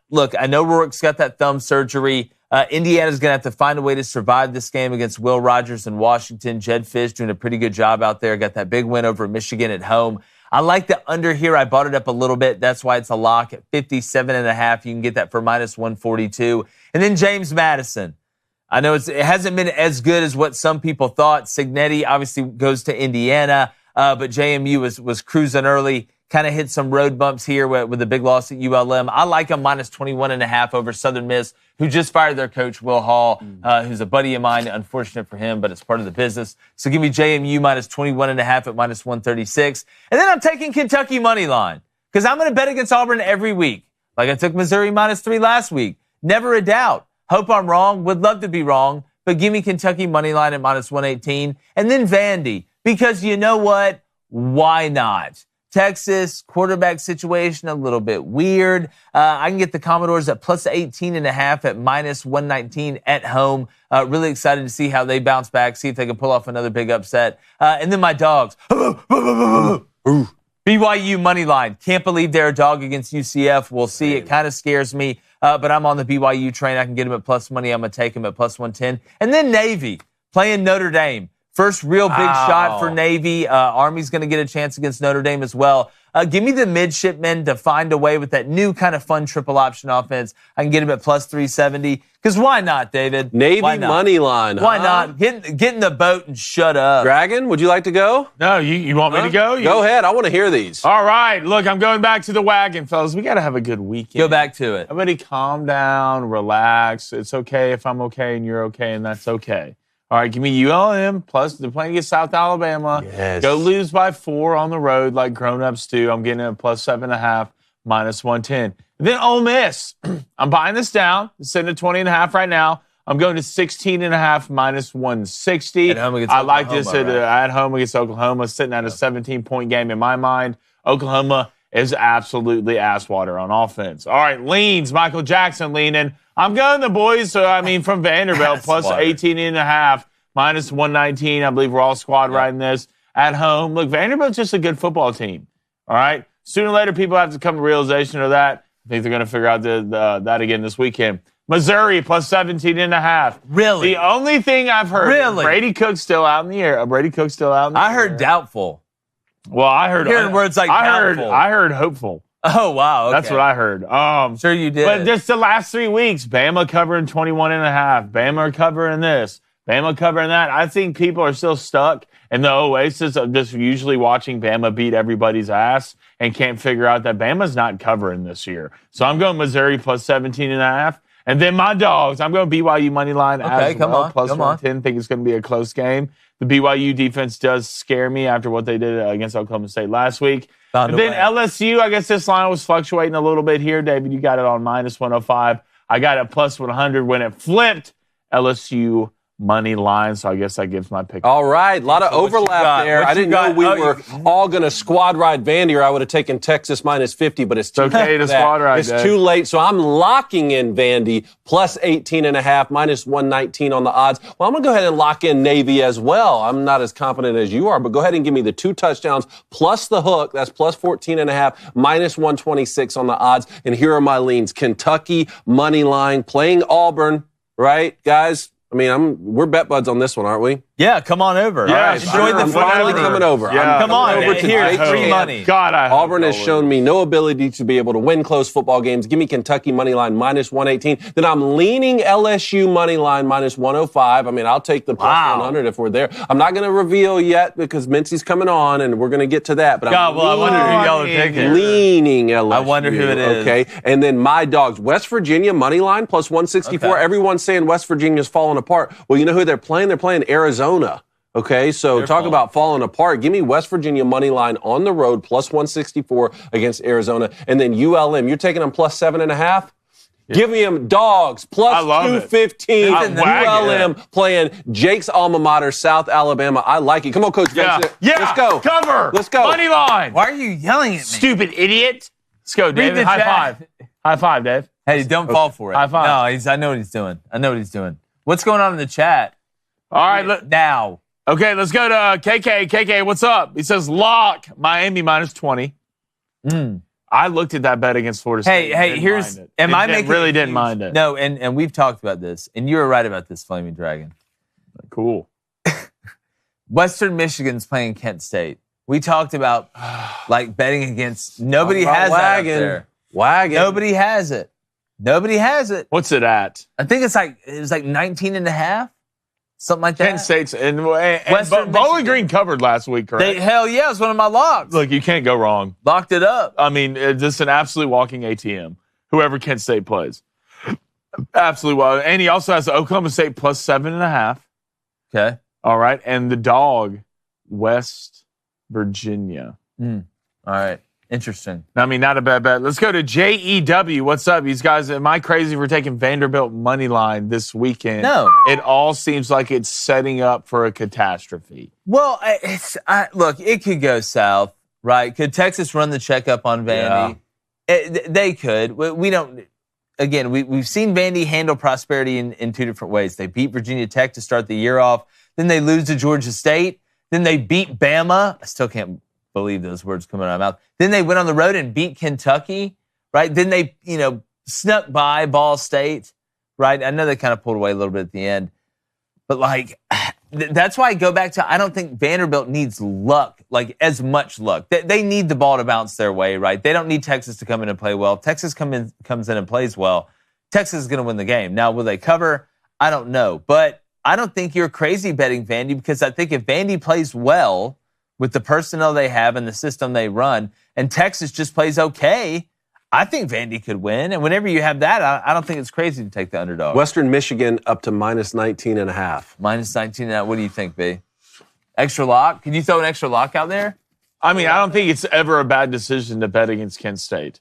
Look, I know Rourke's got that thumb surgery. Indiana's going to have to find a way to survive this game against Will Rogers in Washington. Jed Fish doing a pretty good job out there. Got that big win over Michigan at home. I like the under here. I bought it up a little bit. That's why it's a lock at 57.5. You can get that for minus 142. And then James Madison. I know it hasn't been as good as what some people thought. Signetti obviously goes to Indiana, but JMU was cruising early, kind of hit some road bumps here with a big loss at ULM. I like them minus 21.5 over Southern Miss, who just fired their coach, Will Hall, who's a buddy of mine. Unfortunate for him, but it's part of the business. So give me JMU minus 21.5 at minus 136. And then I'm taking Kentucky money line because I'm going to bet against Auburn every week. Like I took Missouri minus 3 last week. Never a doubt. Hope I'm wrong. Would love to be wrong. But give me Kentucky money line at minus 118. And then Vandy, because you know what? Why not? Texas quarterback situation a little bit weird. I can get the Commodores at plus 18.5 at minus 119 at home. Really excited to see how they bounce back, see if they can pull off another big upset. And then my dogs. BYU money line. Can't believe they're a dog against UCF. We'll see. It kind of scares me. But I'm on the BYU train. I can get them at plus money. I'm going to take them at plus 110. And then Navy playing Notre Dame. First real big shot for Navy. Army's going to get a chance against Notre Dame as well. Give me the midshipmen to find a way with that new kind of fun triple option offense. I can get him at plus 370. Because why not, David? Navy money line. Why not? Get in the boat and shut up. Dragon, would you like to go? No, you want me to go? Go ahead. I want to hear these. All right. Look, I'm going back to the wagon, fellas. We got to have a good weekend. Go back to it. Everybody calm down, relax. It's okay if I'm okay and you're okay, and that's okay. All right, give me ULM, plus they're playing against South Alabama. Yes. Go lose by 4 on the road like grown-ups do. I'm getting it at plus 7.5, minus 110. And then Ole Miss. I'm buying this down. It's sitting at 20.5 right now. I'm going to 16.5, minus 160. At home against I like this Oklahoma, at home against Oklahoma, sitting at a 17-point game in my mind. Oklahoma is absolutely ass water on offense. All right, leans. Michael Jackson leaning. I'm going the boys, from Vanderbilt, plus 18.5, minus 119. I believe we're all squad riding this at home. Look, Vanderbilt's just a good football team, all right? Sooner or later, people have to come to realization of that. I think they're going to figure out that again this weekend. Missouri, plus 17.5. Really? The only thing I've heard, Brady Cook's still out in the air. I heard doubtful. Well, I heard hearing words like doubtful. I heard hopeful. Oh, wow. Okay. That's what I heard. Sure you did. But just the last 3 weeks, Bama covering 21.5. Bama covering this. Bama covering that. I think people are still stuck in the oasis of just usually watching Bama beat everybody's ass and can't figure out that Bama's not covering this year. So I'm going Missouri plus 17.5. And then my dogs, I'm going BYU money line as well, plus 110. Think it's going to be a close game. The BYU defense does scare me after what they did against Oklahoma State last week. And then LSU, I guess this line was fluctuating a little bit here. David, you got it on minus 105. I got it plus 100 when it flipped. LSU money line, so I guess that gives my pick. All right, a lot of overlap there. I didn't know we were all going to squad ride Vandy, or I would have taken Texas minus 50, but it's too okay to squad ride. It's too late, so I'm locking in Vandy plus 18.5, minus 119 on the odds. Well, I'm going to go ahead and lock in Navy as well. I'm not as confident as you are, but go ahead and give me the 2 touchdowns plus the hook. That's plus 14.5, minus 126 on the odds. And here are my leans. Kentucky money line playing Auburn, right, guys? We're bet buds on this one, aren't we? Yeah, come on over. Yeah, enjoy the I'm finally coming over. Yeah. Come on, over to here's free money. God, Auburn has shown me no ability to be able to win close football games. Give me Kentucky money line minus 118. Then I'm leaning LSU money line minus 105. I'll take the plus 100 if we're there. I'm not going to reveal yet because Mincy's coming on, and we're going to get to that. But I wonder who y'all are taking. Leaning LSU. I wonder who it is. Okay, and then my dogs, West Virginia money line plus 164. Okay. Everyone's saying West Virginia's falling apart. Well, you know who they're playing? They're playing Arizona. Okay, so talk about falling apart. Give me West Virginia money line on the road, plus 164 against Arizona. And then ULM, you're taking them plus 7.5? Yeah. Give me them dogs, plus 215. ULM playing Jake's alma mater, South Alabama. I like it. Come on, Coach Vincent. Yeah. Let's go. Cover. Let's go. Money line. Why are you yelling at me? Stupid idiot. Let's go, David. High five. High five, Dave. Hey, don't fall for it. High five. No, I know what he's doing. What's going on in the chat? All right, now. Okay, let's go to KK. KK, what's up? He says lock Miami minus 20. I looked at that bet against Florida State. Hey, here's. Am I making? Really didn't mind it. No, and we've talked about this, and you were right about this, Flaming Dragon. Cool. Western Michigan's playing Kent State. We talked about betting against. Nobody has that out there. Wagon. Nobody has it. Nobody has it. What's it at? I think it's like 19.5, something like that. Kent State's and Western Bowling Michigan. Green covered last week, correct? Hell yeah, it's one of my locks. Look, you can't go wrong. Locked it up. I mean, it's just an absolute walking ATM. Whoever Kent State plays, absolutely well. And he also has Oklahoma State plus 7.5. Okay. All right, and the dog, West Virginia. All right. Interesting. I mean, not a bad bet. Let's go to JEW. What's up, these guys? Am I crazy for taking Vanderbilt money line this weekend? No. It all seems like it's setting up for a catastrophe. Well, look, it could go south, right? Could Texas run the checkup on Vandy? They could. We don't. Again, we've seen Vandy handle prosperity in two different ways. They beat Virginia Tech to start the year off. Then they lose to Georgia State. Then they beat Bama. I still can't believe those words coming out of my mouth. Then they went on the road and beat Kentucky, right? Then they, snuck by Ball State, right? I know they kind of pulled away a little bit at the end. But, that's why I go back to I don't think Vanderbilt needs luck, as much luck. They need the ball to bounce their way, right? They don't need Texas to come in and play well. If Texas comes in and plays well, Texas is going to win the game. Now, will they cover? I don't know. But I don't think you're crazy betting Vandy because I think if Vandy plays well with the personnel they have and the system they run, and Texas just plays okay, I think Vandy could win. And whenever you have that, I don't think it's crazy to take the underdog. Western Michigan up to minus 19.5. Minus 19.5. What do you think, B? Extra lock? Can you throw an extra lock out there? I mean, I don't think it's ever a bad decision to bet against Kent State.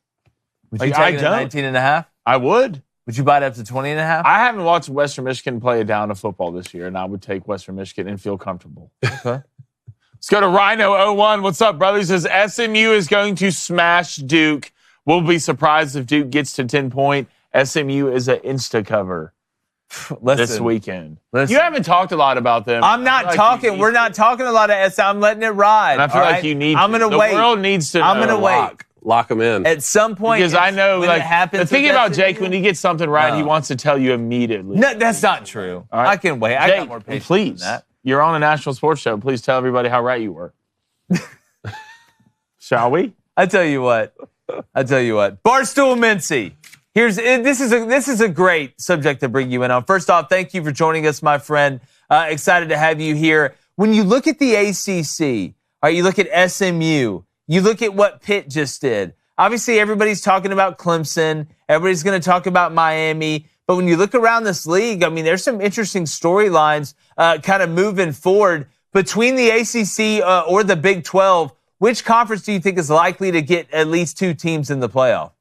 Would you take it at 19.5? I would. Would you buy it up to 20.5? I haven't watched Western Michigan play a down of football this year, and I would take Western Michigan and feel comfortable. Okay. Let's go to Rhino01. What's up, brother? He says SMU is going to smash Duke. We'll be surprised if Duke gets to 10-point. SMU is an insta cover this weekend. You haven't talked a lot about them. I'm not talking. We're not talking a lot of SMU. I'm letting it ride. And I feel like you need I'm going to wait. The world needs to know. I'm going to wait. Lock them in. At some point. Because I know, when it happens, the thing about Jake, when he gets something right, he wants to tell you immediately. No, that's not true. All right. I can wait. Jake, I got more patience please. than that. You're on a national sports show. Please tell everybody how right you were. Shall we? I tell you what. Barstool Mincy. This is a great subject to bring you in on. First off, thank you for joining us, my friend. Excited to have you here. When you look at the ACC, all right, you look at SMU, you look at what Pitt just did. Obviously, everybody's talking about Clemson. Everybody's going to talk about Miami. But when you look around this league, I mean, there's some interesting storylines kind of moving forward between the ACC or the Big 12. Which conference do you think is likely to get at least two teams in the playoff?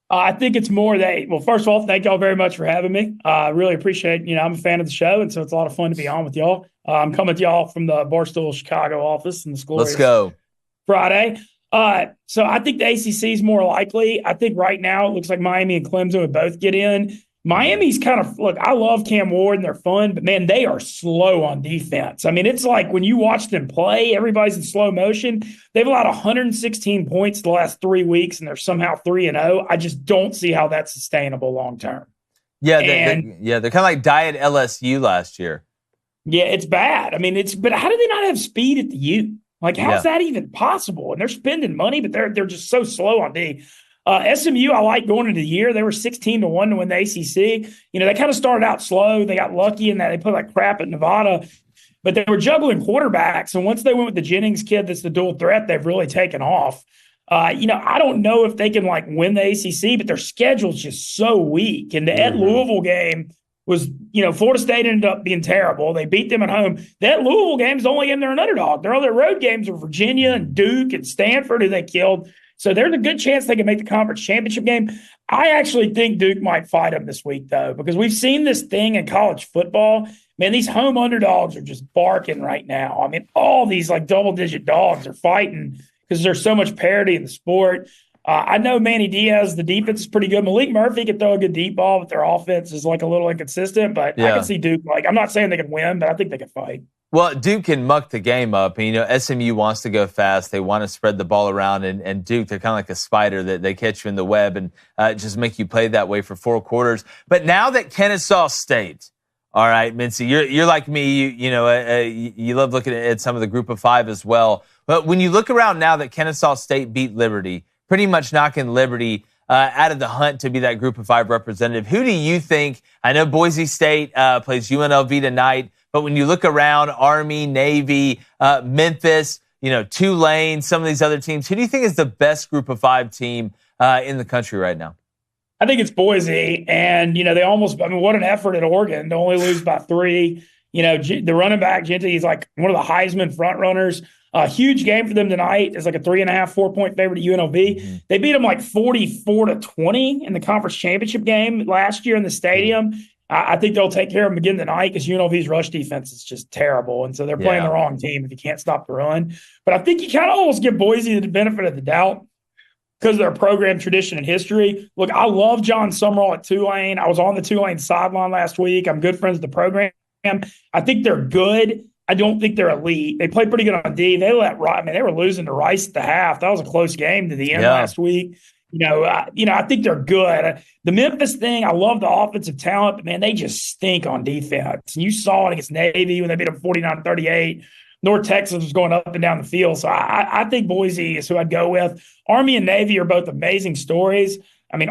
I think it's more well, first of all, thank y'all very much for having me. I really appreciate it. I'm a fan of the show, and so it's a lot of fun to be on with y'all. I'm coming to y'all from the Barstool Chicago office in the school. Let's go. Friday. So I think the ACC is more likely. I think right now it looks like Miami and Clemson would both get in. Miami's kind of, look, I love Cam Ward and they're fun, but man, they are slow on defense. I mean, it's like when you watch them play, everybody's in slow motion. They've allowed 116 points the last 3 weeks and they're somehow 3-0. I just don't see how that's sustainable long term. Yeah, they're kind of like Diet LSU last year. Yeah, it's bad. I mean, but how do they not have speed at the U? Like, how's that even possible? And they're spending money, but they're just so slow on D. SMU, I like going into the year. They were 16-1 to win the ACC. They kind of started out slow. They got lucky in that they put like crap at Nevada, but they were juggling quarterbacks. And once they went with the Jennings kid, that's the dual threat, they've really taken off. I don't know if they can like win the ACC, but their schedule's just so weak. And the Ed Louisville game was, Florida State ended up being terrible. They beat them at home. That Louisville game is the only game they're an underdog. Their other road games are Virginia and Duke and Stanford, who they killed. So there's a good chance they can make the conference championship game. I actually think Duke might fight them this week, though, because we've seen this thing in college football. Man, these home underdogs are just barking right now. I mean, all these like double-digit dogs are fighting because there's so much parity in the sport. I know Manny Diaz, the defense is pretty good. Malik Murphy can throw a good deep ball, but their offense is like a little inconsistent. But I can see Duke. I'm not saying they can win, but I think they can fight. Well, Duke can muck the game up. And, SMU wants to go fast. They want to spread the ball around. And Duke, they're kind of like a spider that they catch you in the web and just make you play that way for 4 quarters. But now that Kennesaw State, all right, Mincy, you're like me. You love looking at some of the group of 5 as well. But when you look around now that Kennesaw State beat Liberty, pretty much knocking Liberty out of the hunt to be that Group of 5 representative. Who do you think? I know Boise State plays UNLV tonight, but when you look around, Army, Navy, Memphis, Tulane, some of these other teams, who do you think is the best Group of 5 team in the country right now? I think it's Boise, and what an effort at Oregon to only lose by 3. The running back Gentry is like one of the Heisman front runners. A huge game for them tonight. It's like a 3.5, 4-point favorite at UNLV. Mm-hmm. They beat them like 44-20 in the conference championship game last year in the stadium. I think they'll take care of them again tonight because UNLV's rush defense is just terrible, and so they're playing the wrong team if you can't stop the run. But I think you kind of almost give Boise the benefit of the doubt because of their program tradition and history. Look, I love John Summerall at Tulane. I was on the Tulane sideline last week. I'm good friends with the program. I think they're good. I don't think they're elite. They play pretty good on D. They were losing to Rice at the half. That was a close game to the end last week. I think they're good. The Memphis thing, I love the offensive talent, but man, they just stink on defense. You saw it against Navy when they beat them 49-38. North Texas was going up and down the field. So I think Boise is who I'd go with. Army and Navy are both amazing stories. I mean,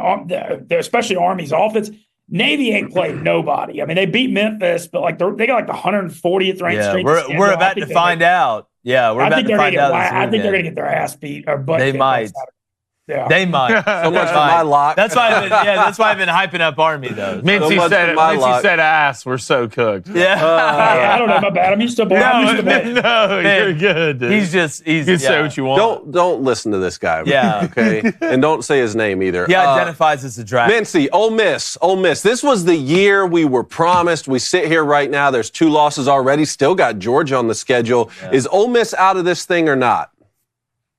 especially Army's offense. Navy ain't played nobody. I mean, they beat Memphis, but they got the 140th ranked strength. We're about to find out. Yeah, we're about to find out. I think they're going to get their ass beat or butt. They might. Yeah. They might. So much for my lock. That's why I've been hyping up Army though. Mincy said ass. We're so cooked. Yeah. I don't know. My bad. I'm used to bet. No, you're good. Dude. He's you can say what you want. Don't listen to this guy. Yeah. Okay. And don't say his name either. He identifies as a draft. Mincy, Ole Miss. This was the year we were promised. We sit here right now. There's 2 losses already. Still got Georgia on the schedule. Yeah. Is Ole Miss out of this thing or not?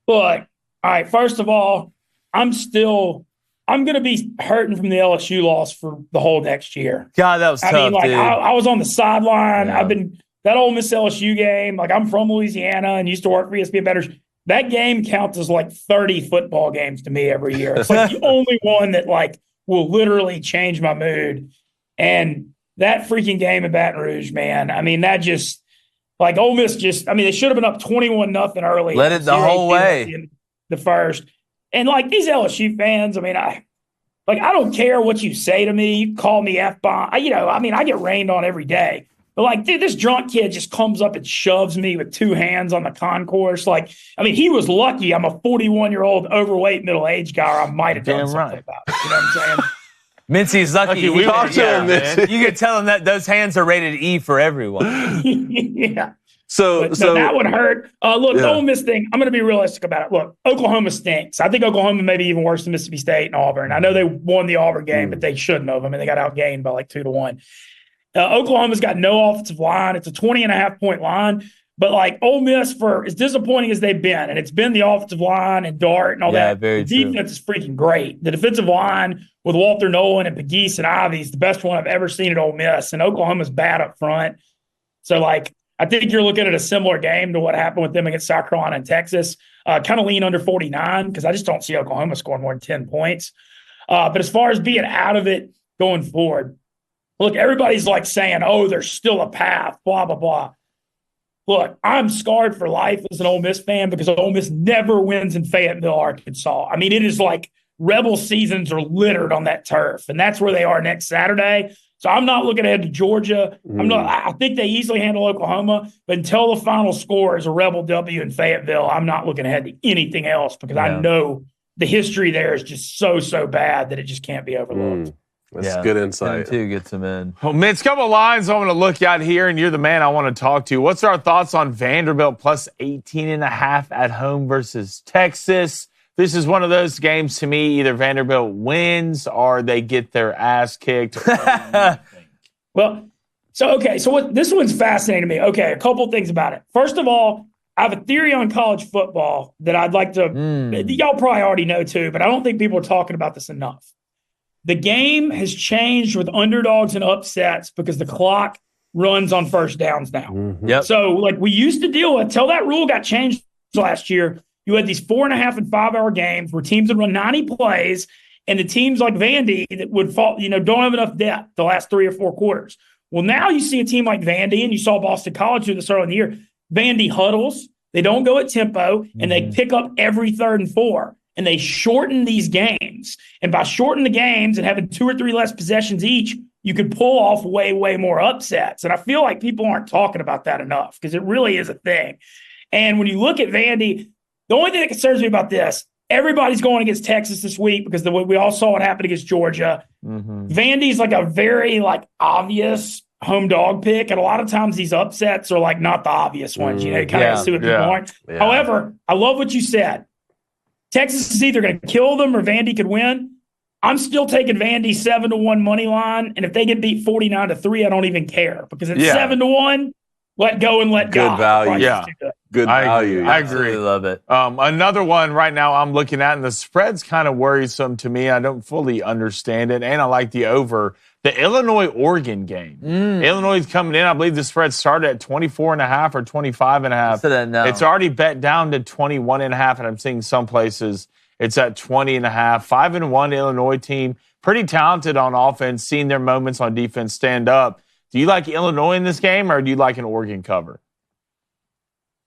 Look. All right, first of all, I'm going to be hurting from the LSU loss for the whole next year. God, that was tough, dude. I was on the sideline. Yeah. That Ole Miss LSU game, I'm from Louisiana and used to work for ESPN Bettors. That game counts as 30 football games to me every year. It's the only one that will literally change my mood. And that freaking game in Baton Rouge, man, I mean, that just Ole Miss they should have been up 21-0 early. Let it the whole way. The first. And these LSU fans, I don't care what you say to me. You call me F-bomb. I get rained on every day. But dude, this drunk kid just comes up and shoves me with 2 hands on the concourse. He was lucky I'm a 41-year-old overweight middle-aged guy, or I might have done something about it. You know what I'm saying? Mincy's lucky. We talked to him, Mincy. You could tell him that those hands are rated E for everyone. Yeah. So that would hurt. The Ole Miss thing, I'm going to be realistic about it. Look, Oklahoma stinks. I think Oklahoma may be even worse than Mississippi State and Auburn. I know they won the Auburn game, but they shouldn't have. They got outgained by 2-1. Oklahoma's got no offensive line. It's a 20.5-point line. But Ole Miss, for as disappointing as they've been, and it's been the offensive line and Dart and all that, the defense is freaking great. The defensive line with Walter Nolan and Pegues and Ivy is the best one I've ever seen at Ole Miss. And Oklahoma's bad up front. So I think you're looking at a similar game to what happened with them against South Carolina and Texas. Kind of lean under 49 because I just don't see Oklahoma scoring more than 10 points. But as far as being out of it going forward, look, everybody's saying, oh, there's still a path, blah, blah, blah. Look, I'm scarred for life as an Ole Miss fan because Ole Miss never wins in Fayetteville, Arkansas. It is Rebel seasons are littered on that turf, and that's where they are next Saturday. So I'm not looking ahead to Georgia. I think they easily handle Oklahoma, but until the final score is a Rebel W in Fayetteville, I'm not looking ahead to anything else because I know the history there is just so bad that it just can't be overlooked. That's good insight. Too gets them in. Well, Mitch, a couple of lines I want to look at here, and you're the man I want to talk to. What's our thoughts on Vanderbilt plus 18.5 at home versus Texas? This is one of those games to me, either Vanderbilt wins or they get their ass kicked. Well, so this one's fascinating to me. Okay, a couple things about it. First of all, I have a theory on college football that I'd like to y'all probably already know too, but I don't think people are talking about this enough. The game has changed with underdogs and upsets because the clock runs on first downs now. Mm-hmm. Yep. So we used to deal with, until that rule got changed last year, you had these 4.5 and 5 hour games where teams would run 90 plays, and the teams like Vandy that would fall, don't have enough depth the last 3 or 4 quarters. Well, now you see a team like Vandy, and you saw Boston College do this early in the year. Vandy huddles, they don't go at tempo, and they pick up every 3rd and 4. and they shorten these games. And by shortening the games and having 2 or 3 less possessions each, you could pull off way, way more upsets. And I feel like people aren't talking about that enough because it really is a thing. And when you look at Vandy, the only thing that concerns me about this, everybody's going against Texas this week because we all saw what happened against Georgia. Vandy's like a very obvious home dog pick, and a lot of times these upsets are not the obvious ones. You kind of see what people aren't. Yeah. However, I love what you said. Texas is either going to kill them or Vandy could win. I'm still taking Vandy 7-1 money line, and if they get beat 49-3, I don't even care because it's 7-1. Let go and let go. Good value. Good value. I agree. Love it. Another one right now I'm looking at, and the spread's kind of worrisome to me. I don't fully understand it, and I like the over. The Illinois-Oregon game. Illinois is coming in. I believe the spread started at 24.5 or 25.5. It's already bet down to 21.5, and I'm seeing some places it's at 20.5. 5-1 Illinois team. Pretty talented on offense, seeing their moments on defense stand up. Do you like Illinois in this game, or do you like an Oregon cover?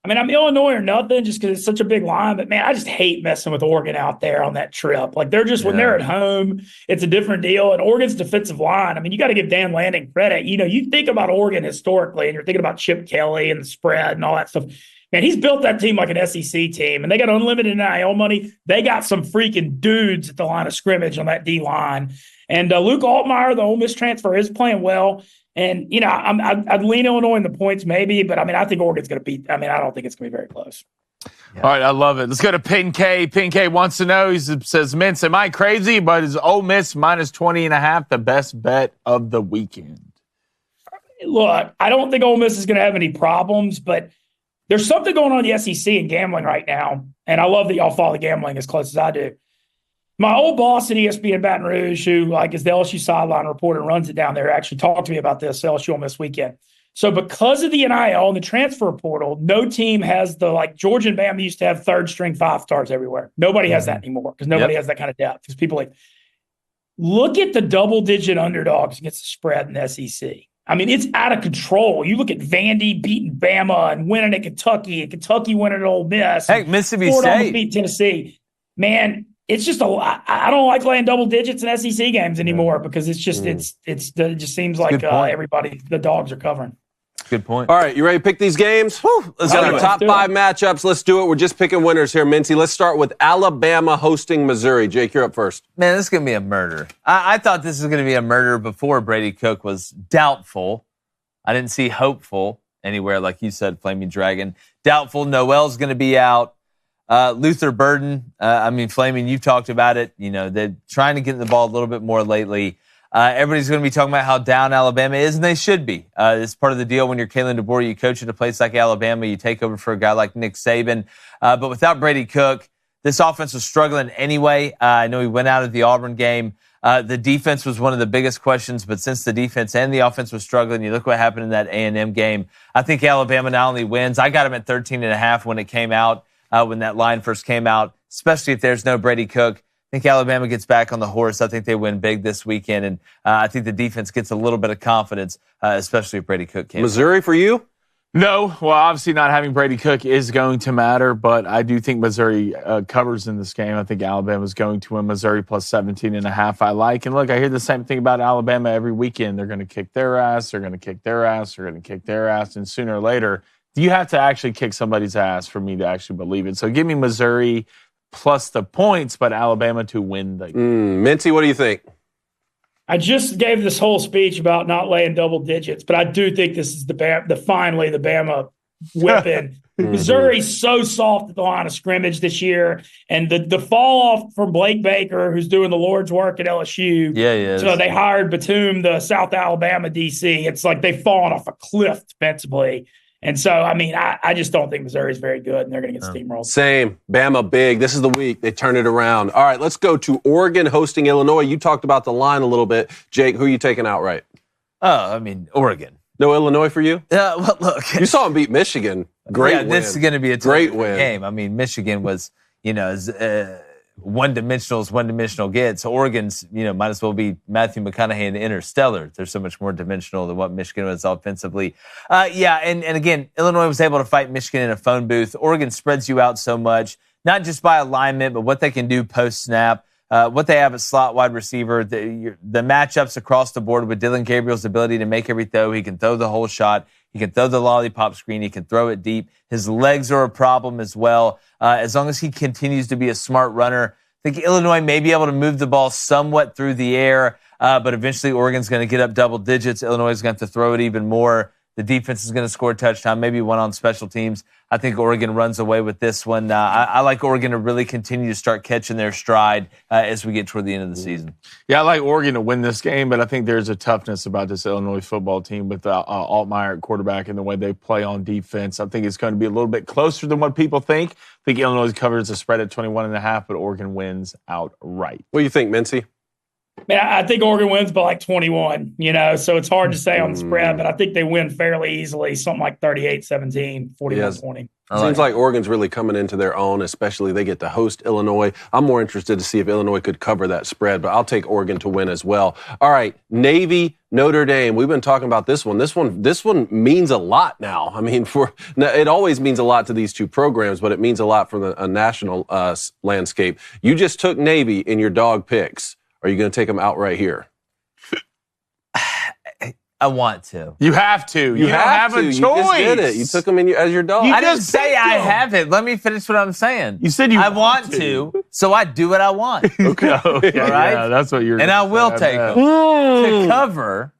I mean, I'm Illinois or nothing just because it's such a big line. But, man, I just hate messing with Oregon out there on that trip. They're just when they're at home, it's a different deal. And Oregon's defensive line, I mean, you got to give Dan Lanning credit. You think about Oregon historically, and you're thinking about Chip Kelly and the spread and all that stuff. Man, he's built that team like an SEC team, and they got unlimited NIL money. They got some freaking dudes at the line of scrimmage on that D-line. And Luke Altmaier, the Ole Miss transfer, is playing well. And, I'd lean Illinois in the points maybe, but, I think Oregon's going to beat. I don't think it's going to be very close. Yeah. All right, I love it. Let's go to Pin K. Pin K wants to know, he says, Mintz, am I crazy, but is Ole Miss minus 20.5 the best bet of the weekend? Look, I don't think Ole Miss is going to have any problems, but there's something going on in the SEC in gambling right now, and I love that y'all follow gambling as close as I do. My old boss at ESPN Baton Rouge, who is the LSU sideline reporter and runs it down there, actually talked to me about this LSU on this weekend. So because of the NIL and the transfer portal, no team has Georgia and Bama used to have third-string 5-stars everywhere. Nobody has that anymore because nobody has that kind of depth. Because people look at the double-digit underdogs against the spread in the SEC. It's out of control. You look at Vandy beating Bama and winning at Kentucky, and Kentucky winning at Ole Miss. Heck, Mississippi State beat Tennessee. Man, it's just I don't like laying double digits in SEC games anymore because it's just it just seems like everybody, the dogs are covering. Good point. All right, you ready to pick these games? Let's get our top 5 matchups. Let's do it. We're just picking winners here, Mincy. Let's start with Alabama hosting Missouri. Jake, you're up first. Man, this is going to be a murder. I thought this was going to be a murder before Brady Cook was doubtful. I didn't see hopeful anywhere, like you said, Flaming Dragon. Doubtful. Noel's going to be out. Luther Burden, Flaming, you've talked about it. They're trying to get the ball a little bit more lately. Everybody's going to be talking about how down Alabama is, and they should be. It's part of the deal when you're Kalen DeBoer. You coach at a place like Alabama. You take over for a guy like Nick Saban. But without Brady Cook, this offense was struggling anyway. I know he went out of the Auburn game. The defense was one of the biggest questions, but since the defense and the offense was struggling, you look what happened in that A&M game. I think Alabama not only wins, I got them at 13.5 when it came out. When that line first came out, especially if there's no Brady Cook. I think Alabama gets back on the horse. I think they win big this weekend, and I think the defense gets a little bit of confidence, especially if Brady Cook came. Missouri for you? No. Well, obviously not having Brady Cook is going to matter, but I do think Missouri covers in this game. I think Alabama's going to win. Missouri plus 17.5 I like. And look, I hear the same thing about Alabama every weekend. They're going to kick their ass. They're going to kick their ass. They're going to kick their ass. And sooner or later, you have to actually kick somebody's ass for me to actually believe it. So give me Missouri plus the points, but Alabama to win the game. Mincy, what do you think? I just gave this whole speech about not laying double digits, but I do think this is finally the Bama whipping. Missouri's so soft at the line of scrimmage this year, and the fall off from Blake Baker, who's doing the Lord's work at LSU. Yeah. So they hired Batum, the South Alabama DC. It's like they've fallen off a cliff defensively. And so, I just don't think Missouri is very good, and they're going to get steamrolled. Same. Bama big. This is the week. They turn it around. All right, let's go to Oregon hosting Illinois. You talked about the line a little bit. Jake, who are you taking outright? Oregon. No Illinois for you? Well, look. You saw them beat Michigan. Great win. This is going to be a great win game. Michigan was, one-dimensional as one-dimensional gets. So Oregon's, might as well be Matthew McConaughey in Interstellar. They're so much more dimensional than what Michigan was offensively. And again, Illinois was able to fight Michigan in a phone booth. Oregon spreads you out so much. not just by alignment, but what they can do post-snap, what they have at slot wide receiver, the matchups across the board with Dylan Gabriel's ability to make every throw. He can throw the whole shot. He can throw the lollipop screen. He can throw it deep. His legs are a problem as well. As long as he continues to be a smart runner, I think Illinois may be able to move the ball somewhat through the air, but eventually Oregon's going to get up double digits. Illinois is going to have to throw it even more. The defense is going to score a touchdown, maybe one on special teams. I think Oregon runs away with this one. I like Oregon to really continue to start catching their stride as we get toward the end of the season. Yeah, I like Oregon to win this game, but I think there's a toughness about this Illinois football team with Altmaier at quarterback and the way they play on defense. I think it's going to be a little bit closer than what people think. I think Illinois covers the spread at 21.5, but Oregon wins outright. What do you think, Mincy? Man, I think Oregon wins by like 21, so it's hard to say on the spread, but I think they win fairly easily, something like 38-17, 41-20. Seems like Oregon's really coming into their own, especially they get to host Illinois. I'm more interested to see if Illinois could cover that spread, but I'll take Oregon to win as well. All right, Navy, Notre Dame. We've been talking about this one. This one means a lot now. I mean, it always means a lot to these two programs, but it means a lot from a national landscape. You just took Navy in your dog picks. Are you going to take them out right here? I want to. You have to. You don't have a choice. You just did it. You took them as your dog. I didn't say I have it. Let me finish what I'm saying. You said I want to, so I do what I want. Okay. All right? Yeah, that's what you're. And I will take them to cover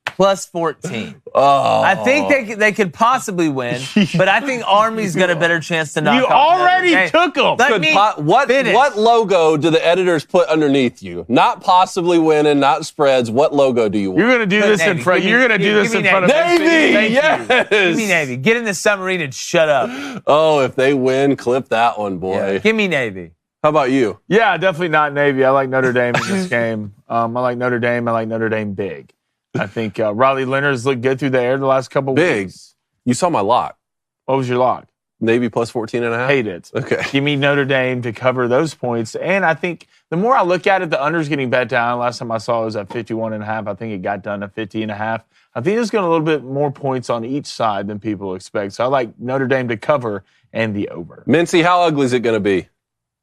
plus 14. Oh. I think they could possibly win, but I think Army's got a better chance to knock You off already Notre Dame. took them. What logo do the editors put underneath you? Not possibly winning, not spreads. What logo do you want? You're going to do this in front. You're going to do this in front of Navy. Yes. Give me Navy. Get in the submarine and shut up. Oh, if they win, clip that one, boy. Yeah, give me Navy. How about you? Yeah, definitely not Navy. I like Notre Dame in this game. I like Notre Dame. I like Notre Dame big. I think Riley Leonard's looked good through the air the last couple weeks. You saw my lock. What was your lock? Navy plus 14.5? Hate it. Okay. Give me Notre Dame to cover those points. And I think the more I look at it, the under's getting bet down. Last time I saw it was at 51.5. I think it got done at 50.5. I think there's going to a little bit more points on each side than people expect. So I like Notre Dame to cover and the over. Mincy, how ugly is it going to be?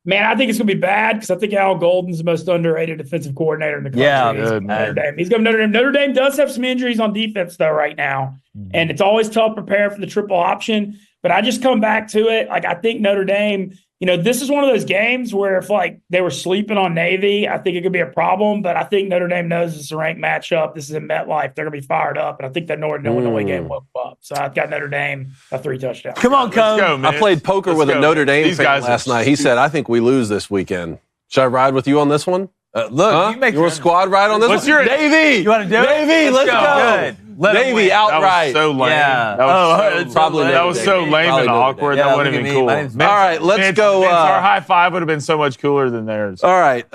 Man, I think it's going to be bad because I think Al Golden's the most underrated defensive coordinator in the country. Yeah, He's going Notre Dame. He's going Notre Dame. Notre Dame does have some injuries on defense, though, right now. And it's always tough to prepare for the triple option. But I just come back to it. Like, I think Notre Dame, this is one of those games where if, they were sleeping on Navy, I think it could be a problem. But I think Notre Dame knows it's a ranked matchup. This is in MetLife. They're going to be fired up. And I think that Illinois game woke up. So I've got Notre Dame a 3 touchdowns. Come on, Coach. I played poker with a Notre Dame fan last night. He said, I think we lose this weekend. Should I ride with you on this one? Look, you want a squad ride on this one? What's your Navy? You want to do it? Navy, let's go. Good. Navy outright. That was so lame. Yeah. That was so lame and awkward. Yeah, that wouldn't have been cool. All right, let's go. Our high five would have been so much cooler than theirs. All right,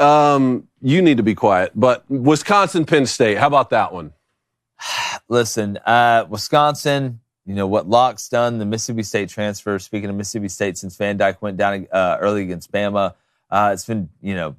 you need to be quiet. But Wisconsin, Penn State, how about that one? Listen, Wisconsin, what Locke's done, the Mississippi State transfer, speaking of Mississippi State, since Van Dyke went down early against Bama, it's been,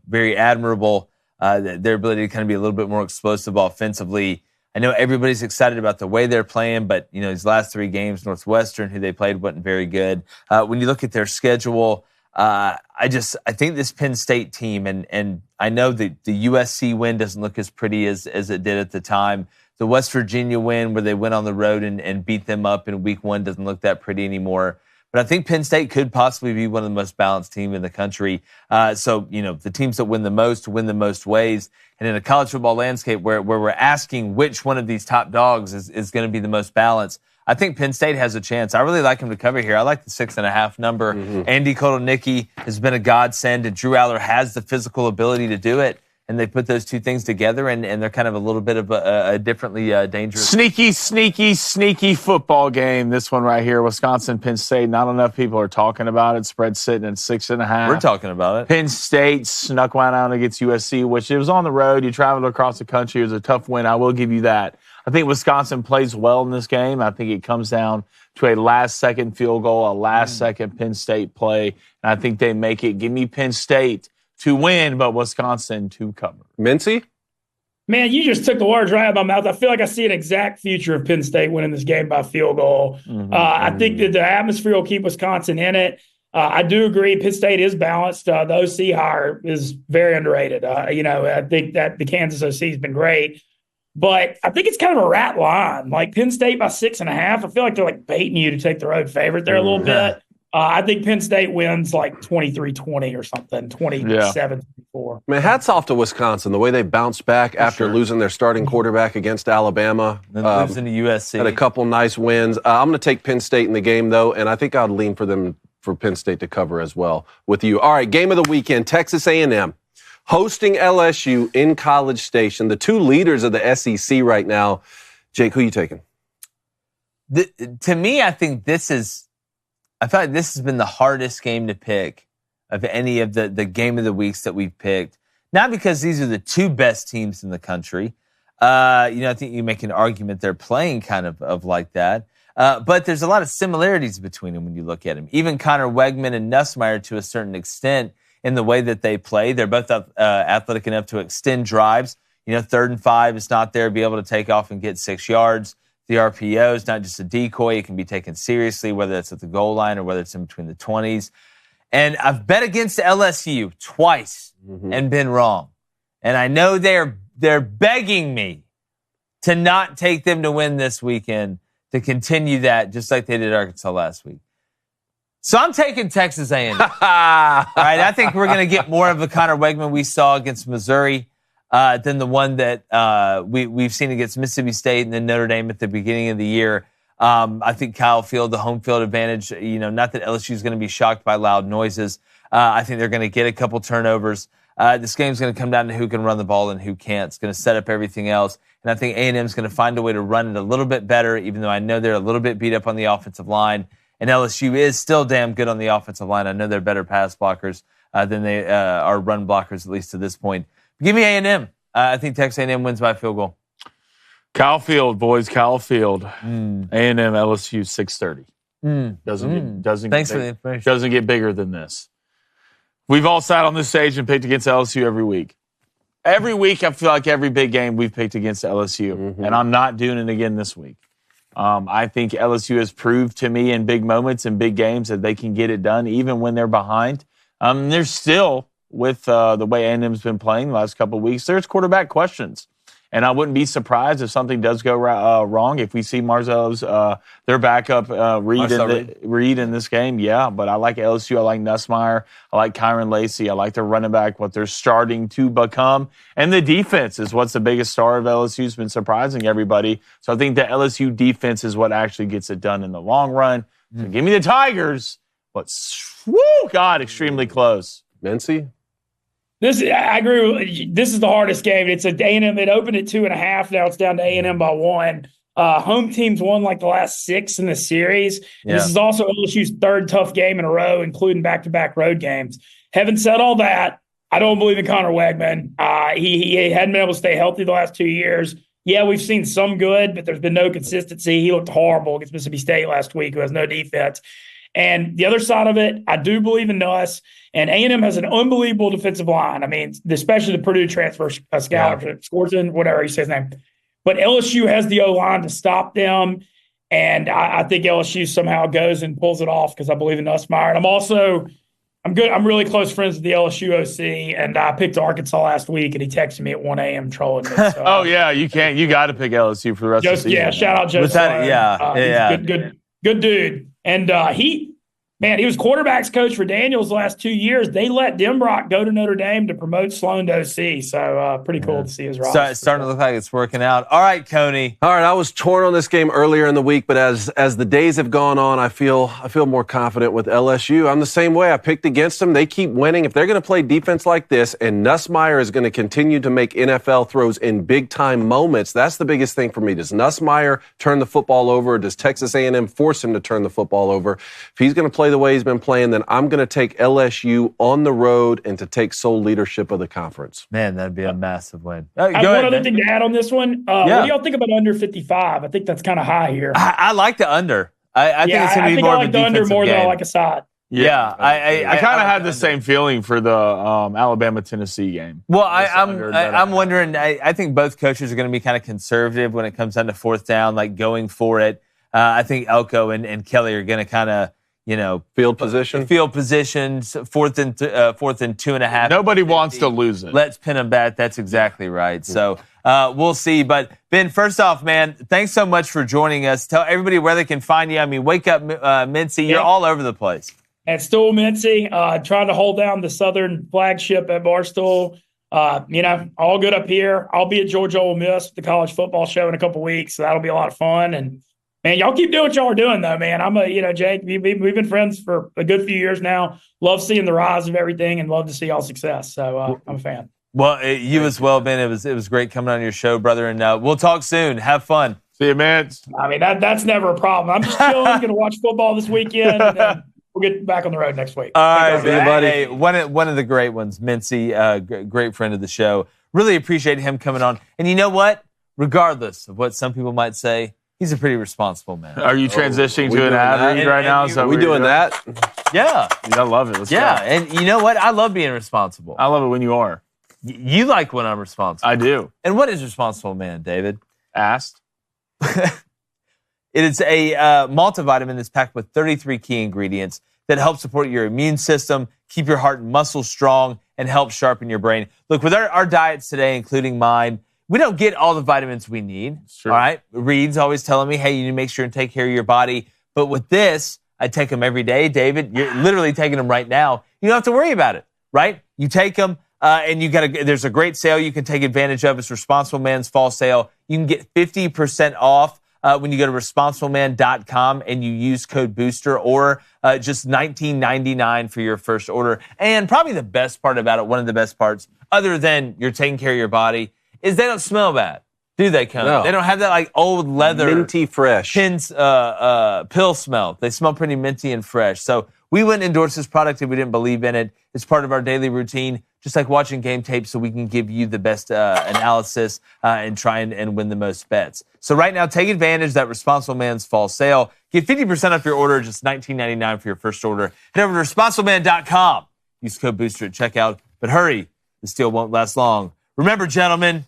very admirable. Their ability to kind of be a little bit more explosive offensively. I know everybody's excited about the way they're playing, but, these last 3 games, Northwestern, who they played, wasn't very good. When you look at their schedule, I think this Penn State team, and I know that the USC win doesn't look as pretty as it did at the time. The West Virginia win, where they went on the road and beat them up in week 1, doesn't look that pretty anymore. But I think Penn State could possibly be one of the most balanced teams in the country. So, the teams that win the most ways. And in a college football landscape where we're asking which one of these top dogs is going to be the most balanced, I think Penn State has a chance. I really like him to cover here. I like the 6.5 number. Andy Kotelnicki has been a godsend, and Drew Aller has the physical ability to do it. And they put those two things together, and they're kind of a little bit of a differently dangerous. Sneaky football game. This one right here, Wisconsin, Penn State. Not enough people are talking about it. Spread sitting at 6.5. We're talking about it. Penn State snuck one out against USC, which it was on the road. You traveled across the country. It was a tough win. I will give you that. I think Wisconsin plays well in this game. I think it comes down to a last-second field goal, a last-second Penn State play, and I think they make it. Give me Penn State to win, but Wisconsin to cover. Mincy? Man, you just took the words right out of my mouth. I feel like I see an exact future of Penn State winning this game by field goal. I think that the atmosphere will keep Wisconsin in it. I do agree. Pitt State is balanced. The OC hire is very underrated. I think that the Kansas OC has been great, but I think it's kind of a rat line. Like Penn State by 6.5. I feel like they're like baiting you to take the road favorite there a little bit. I think Penn State wins like 23-20 or something, 27-24. Man, hats off to Wisconsin, the way they bounced back after losing their starting quarterback against Alabama. Then losing to USC. Had a couple nice wins. I'm going to take Penn State in the game, though, and I think I'd lean for Penn State to cover as well with you. All right, game of the weekend, Texas A&M hosting LSU in College Station, the two leaders of the SEC right now. Jake, who are you taking? To me, I feel like this has been the hardest game to pick of any of the game of the weeks that we've picked. Not because these are the two best teams in the country. I think you make an argument they're playing kind of like that. But there's a lot of similarities between them when you look at them. Even Connor Wegman and Nussmeier, to a certain extent, in the way that they play. They're both athletic enough to extend drives. 3rd and 5 is not there, be able to take off and get 6 yards. The RPO is not just a decoy. It can be taken seriously, whether it's at the goal line or whether it's in between the 20s. And I've bet against LSU twice and been wrong. And I know they're begging me to not take them to win this weekend, to continue that just like they did Arkansas last week. So I'm taking Texas A&M. All right, I think we're going to get more of the Connor Wegman we saw against Missouri than the one that we've seen against Mississippi State and then Notre Dame at the beginning of the year. I think Kyle Field, the home field advantage, not that LSU is going to be shocked by loud noises. I think they're going to get a couple turnovers. This game's going to come down to who can run the ball and who can't. It's going to set up everything else. And I think A&M is going to find a way to run it a little bit better, even though I know they're a little bit beat up on the offensive line. And LSU is still damn good on the offensive line. I know they're better pass blockers than they are run blockers, at least to this point. Give me A&M. I think Texas A&M wins by a field goal. Kyle Field, boys. Kyle Field. A&M, LSU, 6:30. Thanks for the information. Doesn't get bigger than this. We've all sat on this stage and picked against LSU every week. Every week, I feel like every big game we've picked against LSU, and I'm not doing it again this week. I think LSU has proved to me in big moments and big games that they can get it done even when they're behind. There's still, with the way A&M's been playing the last couple of weeks, there's quarterback questions. And I wouldn't be surprised if something does go wrong. If we see Marzel's, their backup, Reed in this game, yeah. But I like LSU. I like Nussmeier. I like Kyron Lacey. I like their running back, what they're starting to become. And the defense is what's the biggest star of LSU's been surprising everybody. So I think the LSU defense is what actually gets it done in the long run. So give me the Tigers. But, God, extremely close. Mincy? I agree with, this is the hardest game. It's A&M. It opened at 2.5. Now it's down to A&M by 1. Home teams won like the last 6 in the series. Yeah. This is also LSU's 3rd tough game in a row, including back-to-back road games. Having said all that, I don't believe in Connor Wegman. He hadn't been able to stay healthy the last 2 years. Yeah, we've seen some good, but there's been no consistency. He looked horrible against Mississippi State last week, who has no defense. And the other side of it, I do believe in Nuss. And A&M has an unbelievable defensive line. I mean, especially the Purdue transfer scholarship, Scorton, whatever you say his name. But LSU has the O-line to stop them. And I think LSU somehow goes and pulls it off because I believe in Nussmeier. And I'm good. I'm really close friends with the LSU OC, and I picked Arkansas last week, and he texted me at 1 a.m. trolling me. So, oh, yeah, you can't. You got to pick LSU for the rest of the season. Yeah, shout out Joe Sloan. Good dude. And he was quarterbacks coach for Daniels the last 2 years. They let Denbrock go to Notre Dame to promote Sloan to OC. So pretty cool to see his roster. It's starting to look like it's working out. All right, Coney. All right, I was torn on this game earlier in the week, but as the days have gone on, I feel more confident with LSU. I'm the same way. I picked against them. They keep winning. If they're going to play defense like this, and Nussmeier is going to continue to make NFL throws in big-time moments, that's the biggest thing for me. Does Nussmeier turn the football over, or does Texas A&M force him to turn the football over? If he's going to play the way he's been playing, then I'm going to take LSU on the road and to take sole leadership of the conference. Man, that'd be a massive win. I have one other thing to add on this one. What do y'all think about under 55? I think that's kind of high here. I like the under. I think it's going to be more of a defensive game. I like the under more than I like a side. Yeah, I kind of had the same feeling for the Alabama-Tennessee game. Well, I'm wondering. I think both coaches are going to be kind of conservative when it comes down to 4th down, like going for it. I think Elko and Kelly are going to kind of field position. Field positions, fourth and 2.5. Nobody wants to lose it. Let's pin them back. That's exactly right. So we'll see. But Ben, first off, man, thanks so much for joining us. Tell everybody where they can find you. I mean, wake up, Mincy. You're all over the place. At Stool Mincy, trying to hold down the Southern flagship at Barstool. All good up here. I'll be at Georgia Ole Miss with the college football show in a couple weeks, so that'll be a lot of fun. And man, y'all keep doing what y'all are doing, though, man. Jake, we've been friends for a good few years now. Love seeing the rise of everything and love to see y'all success. So I'm a fan. Well, you as well, Ben. It was great coming on your show, brother. And we'll talk soon. Have fun. See you, man. I mean, that's never a problem. I'm just chilling, going to watch football this weekend, and then we'll get back on the road next week. All right, man. Buddy. Hey, one of the great ones, Mincy, great friend of the show. Really appreciate him coming on. And you know what? Regardless of what some people might say, he's a pretty responsible man. Are you transitioning to an ad read right now? Are we doing that? Yeah. I love it. Let's go. And you know what? I love being responsible. I love it when you are. You like when I'm responsible. I do. And what is responsible man, David? Asked. It is a multivitamin that's packed with 33 key ingredients that help support your immune system, keep your heart and muscles strong, and help sharpen your brain. Look, with our diets today, including mine, we don't get all the vitamins we need. All right? Reed's always telling me, hey, you need to make sure and take care of your body. But with this, I take them every day. David, you're literally taking them right now. You don't have to worry about it, right? You take them, and there's a great sale you can take advantage of. It's Responsible Man's Fall Sale. You can get 50% off when you go to responsibleman.com and you use code BOOSTER, or just $19.99 for your first order. And probably the best part about it, one of the best parts, other than you're taking care of your body, is they don't smell bad, do they, Cone? No. They don't have that like old leather, minty fresh pill smell. They smell pretty minty and fresh. So we wouldn't endorse this product if we didn't believe in it. It's part of our daily routine, just like watching game tape, so we can give you the best analysis and try and win the most bets. So right now, take advantage of that Responsible Man's Fall Sale. Get 50% off your order, just $19.99 for your first order. Head over to responsibleman.com. Use code BOOSTER at checkout. But hurry, the steal won't last long. Remember, gentlemen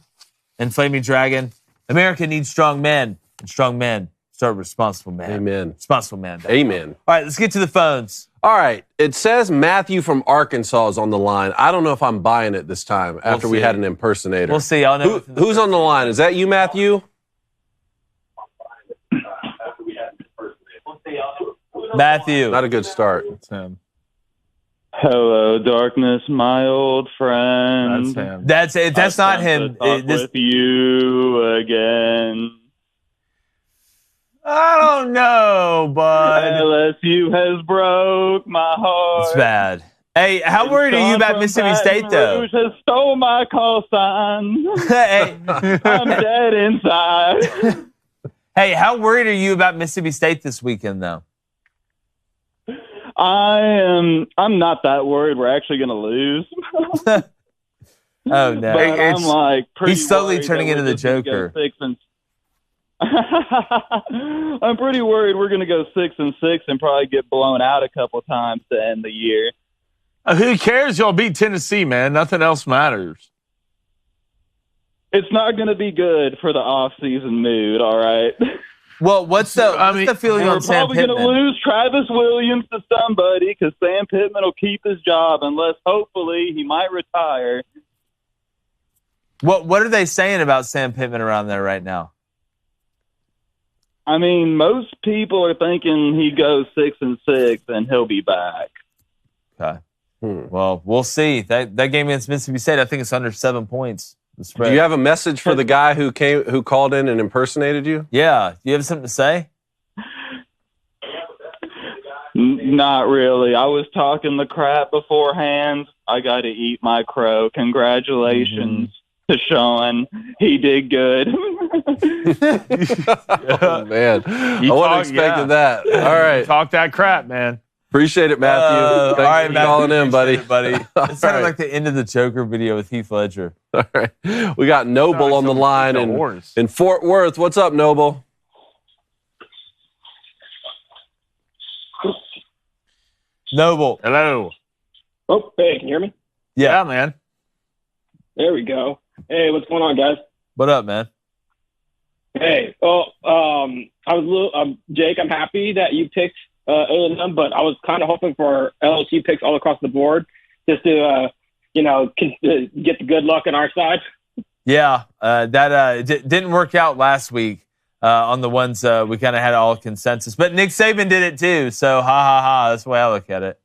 and Flaming Dragon, America needs strong men, and strong men start with Responsible Man. Amen. Responsible Man. Amen. All right, let's get to the phones. All right. It says Matthew from Arkansas is on the line. I don't know if I'm buying it this time after we had an impersonator. We'll see. I'll know. Who's on the line? Is that you, Matthew? Matthew. Not a good start. That's him. Hello, darkness, my old friend. That's him. That's it. That's not him. With you again. I don't know, bud. LSU has broke my heart. It's bad. Hey, how worried are you about Mississippi State, though? Rouge has stole my call sign. Hey. I'm dead inside. Hey, how worried are you about Mississippi State this weekend, though? I'm not that worried we're actually going to lose. Oh, no. But I'm like pretty he's slowly worried turning that into the Joker. I'm pretty worried we're going to go 6-6 and probably get blown out a couple times to end the year. Who cares? Y'all beat Tennessee, man. Nothing else matters. It's not going to be good for the off-season mood, all right? Well, what's the feeling on Sam Pittman? We're probably going to lose Travis Williams to somebody because Sam Pittman will keep his job unless, hopefully, he might retire. What are they saying about Sam Pittman around there right now? I mean, most people are thinking he goes 6-6 and he'll be back. Okay. Well, we'll see. That game against Mississippi State, I think it's under 7 points. Do you have a message for the guy who called in and impersonated you? Yeah. Do you have something to say? Not really. I was talking the crap beforehand. I got to eat my crow. Congratulations to Sean. He did good. Oh, man. I wasn't expecting that. All right. Talk that crap, man. Appreciate it, Matthew. Thanks for calling in, buddy. It sounded like the end of the Joker video with Heath Ledger. All right. We got Noble on the line in Fort Worth. What's up, Noble? Noble. Hello. Oh, hey, can you hear me? Yeah, man. There we go. Hey, what's going on, guys? What up, man? Hey, Jake, I'm happy that you picked A&M, but I was kind of hoping for LSU picks all across the board just to, get the good luck on our side. Yeah, that didn't work out last week on the ones we kind of had all consensus. But Nick Saban did it too, so ha ha ha. That's the way I look at it.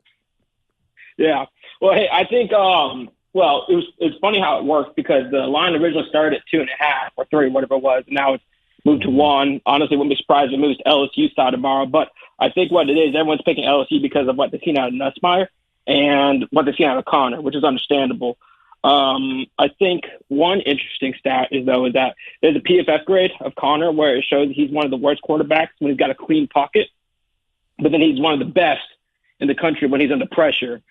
Yeah. Well, hey, I think it's funny how it works because the line originally started at 2.5 or 3, whatever it was, and now it's moved to 1. Honestly, wouldn't be surprised if it moves to LSU side tomorrow. But I think what it is, everyone's picking LSU because of what they've seen out of Nussmeier and what they've seen out of Connor, which is understandable. I think one interesting stat is that there's a PFF grade of Connor where it shows he's one of the worst quarterbacks when he's got a clean pocket, but then he's one of the best in the country when he's under pressure.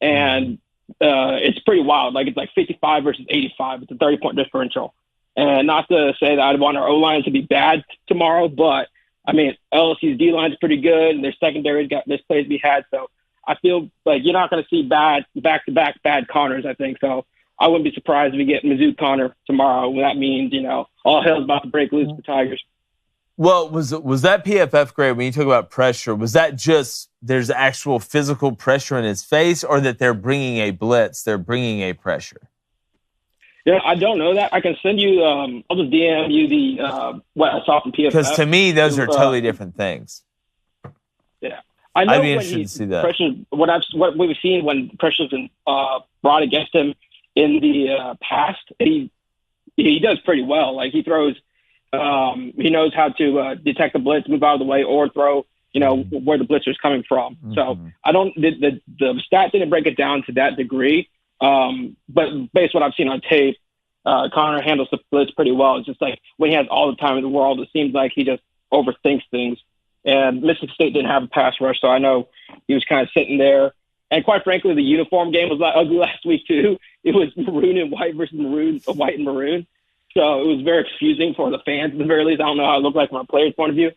And it's pretty wild. Like, it's like 55 versus 85. It's a 30-point differential. And not to say that I'd want our O-line to be bad tomorrow, but, I mean, LSU's D-line is pretty good, and their secondary's got this plays to be had. So I feel like you're not going to see back-to-back bad Connors, I think. So I wouldn't be surprised if we get Mizzou Connor tomorrow. That means, all hell's about to break loose for Tigers. Well, was that PFF grade, when you talk about pressure, was that just there's actual physical pressure in his face, or that they're bringing a blitz, they're bringing a pressure? Yeah, I don't know that. I can send you, I'll just DM you what I saw from PFF. Because to me, those are totally different things. Yeah. I know I'd be when interested to see that. What we've seen when pressure's been brought against him in the past, he does pretty well. Like, he throws, he knows how to detect the blitz, move out of the way, or throw, where the blitzer's coming from. Mm-hmm. So I don't, the stat didn't break it down to that degree. But based on what I've seen on tape, Connor handles the blitz pretty well. It's just like when he has all the time in the world, it seems like he just overthinks things. And Mississippi State didn't have a pass rush, so I know he was kind of sitting there. And quite frankly, the uniform game was ugly last week too. It was maroon and white versus white and maroon. So it was very confusing for the fans at the very least. I don't know how it looked like from a player's point of view.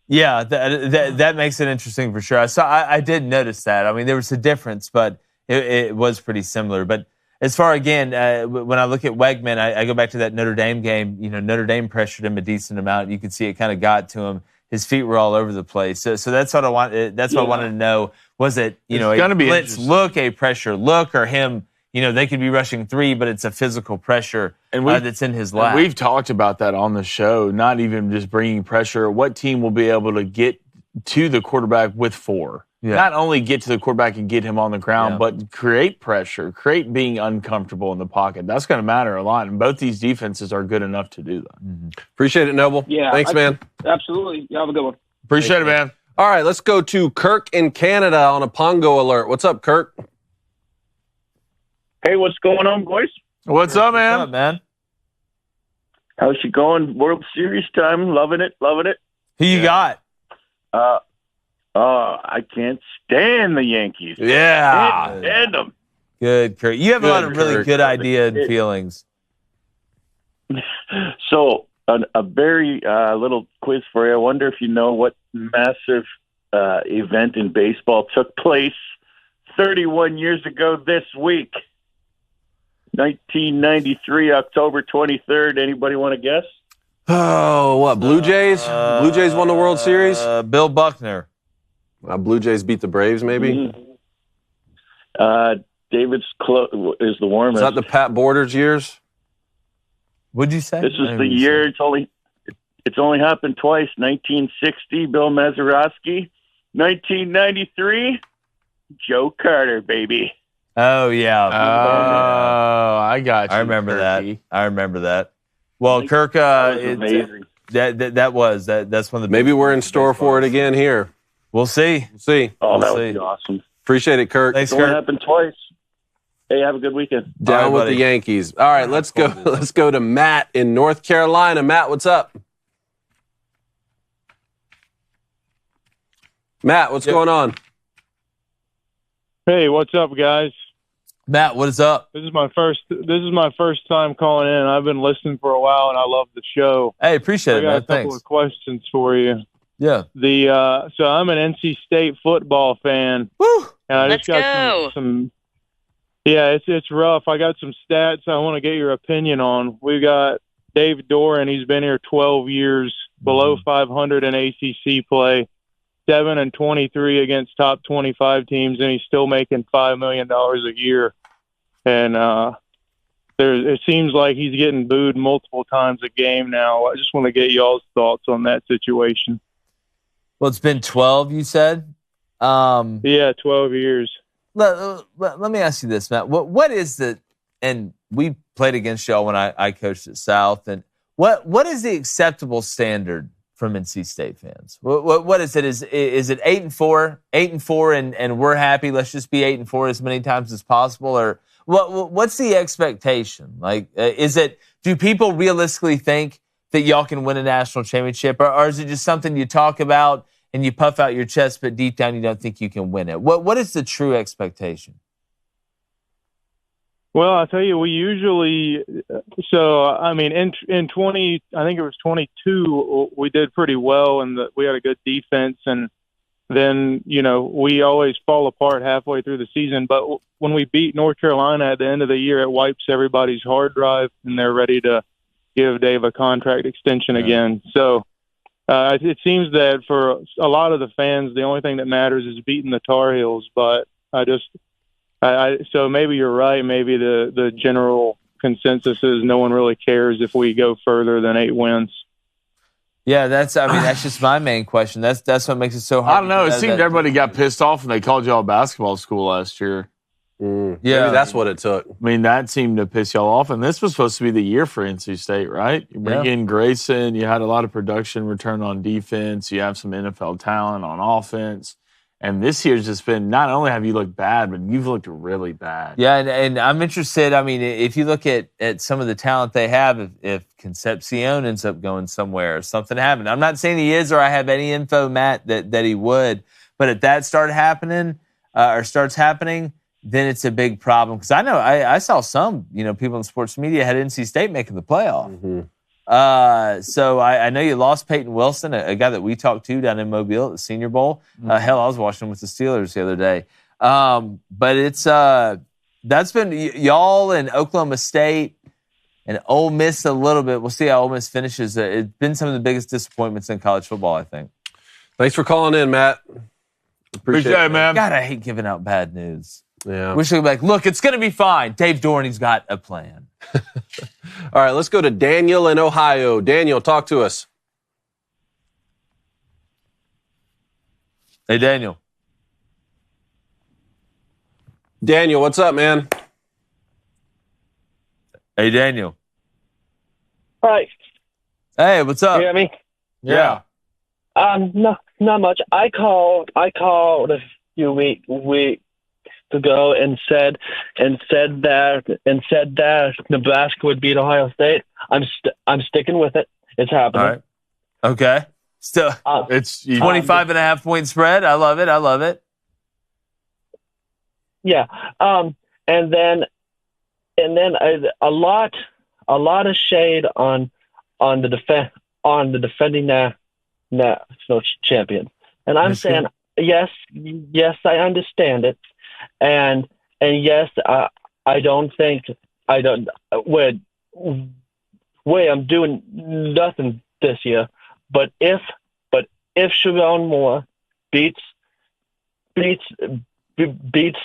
Yeah, that makes it interesting for sure. I did notice that. I mean, there was a difference, but it was pretty similar. But as far, again, when I look at Wegman, I go back to that Notre Dame game. Notre Dame pressured him a decent amount. You could see it kind of got to him. His feet were all over the place. So that's what I want. That's what I wanted to know. Was it, a blitz look, a pressure look, or him, they could be rushing 3, but it's a physical pressure that's in his lap. We've talked about that on the show, not even just bringing pressure. What team will be able to get to the quarterback with 4? Yeah. Not only get to the quarterback and get him on the ground, but create pressure, create being uncomfortable in the pocket. That's going to matter a lot, and both these defenses are good enough to do that. Mm-hmm. Appreciate it, Noble. Yeah, thanks, man. Absolutely. You have a good one. Appreciate it, man. All right, let's go to Kirk in Canada on a Pongo alert. What's up, Kirk? Hey, what's going on, boys? What's up, man? What's up, man? How's it going? World Series time. Loving it. Who you got? I can't stand the Yankees. Yeah. Can't stand them. Good, Kurt. You have a lot of really good idea and feelings. So, a very little quiz for you. I wonder if you know what massive event in baseball took place 31 years ago this week. 1993, October 23rd. Anybody want to guess? Oh, what, Blue Jays? Blue Jays won the World Series? Bill Buckner. Blue Jays beat the Braves, maybe? David's is the warmest. Is that the Pat Borders years? What'd you say? This is the year. It's only happened twice. 1960, Bill Mazeroski. 1993, Joe Carter, baby. Oh, yeah. Oh, I got you. I remember Kirky. that. I remember that. Well, Kirk, amazing. That's one of the. Maybe we're in store for it again here. We'll see. We'll see. Oh, that would be awesome. Appreciate it, Kirk. Thanks, It's only Kirk. happened twice. Hey, have a good weekend. Down All right, with buddy. the Yankees. All right, let's go. Let's go to Matt in North Carolina. Matt, what's up? Matt, what's going on? Hey, what's up, guys? Matt, what is up? This is my first time calling in. I've been listening for a while, and I love the show. Hey, appreciate I it, got man. a couple Thanks. of questions for you. Yeah. So I'm an NC State football fan, Woo! and I Let's just got go. some. Yeah, it's rough. I got some stats I want to get your opinion on. We got Dave Doran. He's been here 12 years, below 500 in ACC play. 7-23 against top 25 teams, and he's still making $5 million a year. And it seems like he's getting booed multiple times a game now. I just want to get y'all's thoughts on that situation. Well, it's been 12, you said? Yeah, 12 years. Let me ask you this, Matt. What is the – and we played against y'all when I coached at South. And what is the acceptable standard from NC State fans? What is it? Is it 8-4? 8-4 and we're happy. Let's just be 8-4 as many times as possible? Or what's the expectation? Like, do people realistically think that y'all can win a national championship? Or is it just something you talk about and you puff out your chest, but deep down you don't think you can win it? What is the true expectation? Well, I'll tell you, we usually in 20, I think it was 22, we did pretty well, and we had a good defense, and then, we always fall apart halfway through the season. But when we beat North Carolina at the end of the year, it wipes everybody's hard drive, and they're ready to give Dave a contract extension again. So it seems that for a lot of the fans, the only thing that matters is beating the Tar Heels. But so maybe you're right. Maybe the general consensus is no one really cares if we go further than 8 wins. Yeah, that's just my main question. That's what makes it so hard. I don't know. It seemed everybody got pissed off when they called y'all a basketball school last year. Yeah, maybe that's what it took. I mean, that seemed to piss y'all off. And this was supposed to be the year for NC State, right? You bring in Grayson. You had a lot of production return on defense. You have some NFL talent on offense. And this year's just been, not only have you looked bad, but you've looked really bad. Yeah, and I'm interested. I mean, if you look at some of the talent they have, if Concepcion ends up going somewhere or something happened. I'm not saying he is, or I have any info, Matt, that he would. But if that starts happening, then it's a big problem. Because I know I saw some, people in sports media had NC State making the playoff. Mm-hmm. So I know you lost Peyton Wilson, a guy that we talked to down in Mobile at the Senior Bowl. Hell, I was watching him with the Steelers the other day. But it's that's been y'all and Oklahoma State and Ole Miss a little bit. We'll see how Ole Miss finishes. It's been some of the biggest disappointments in college football, I think. Thanks for calling in, Matt. Appreciate it, man. God, I hate giving out bad news. Yeah. We should be like, look, it's going to be fine. Dave Dorney's got a plan. All right, let's go to Daniel in Ohio. Daniel, talk to us. Hey, Daniel. Daniel, what's up, man? Hey, Daniel. Hi. Hey, what's up? You hear me? Yeah. Not much. I called a few weeks ago and said that Nebraska would beat Ohio State. I'm sticking with it. It's happening. All right. Okay. Still, it's 25.5 point spread. I love it. Yeah. And then a lot of shade on the defending national champion. And I'm saying, yes, I understand it. And yes, I don't think I'm doing nothing this year. But if Sharon Moore beats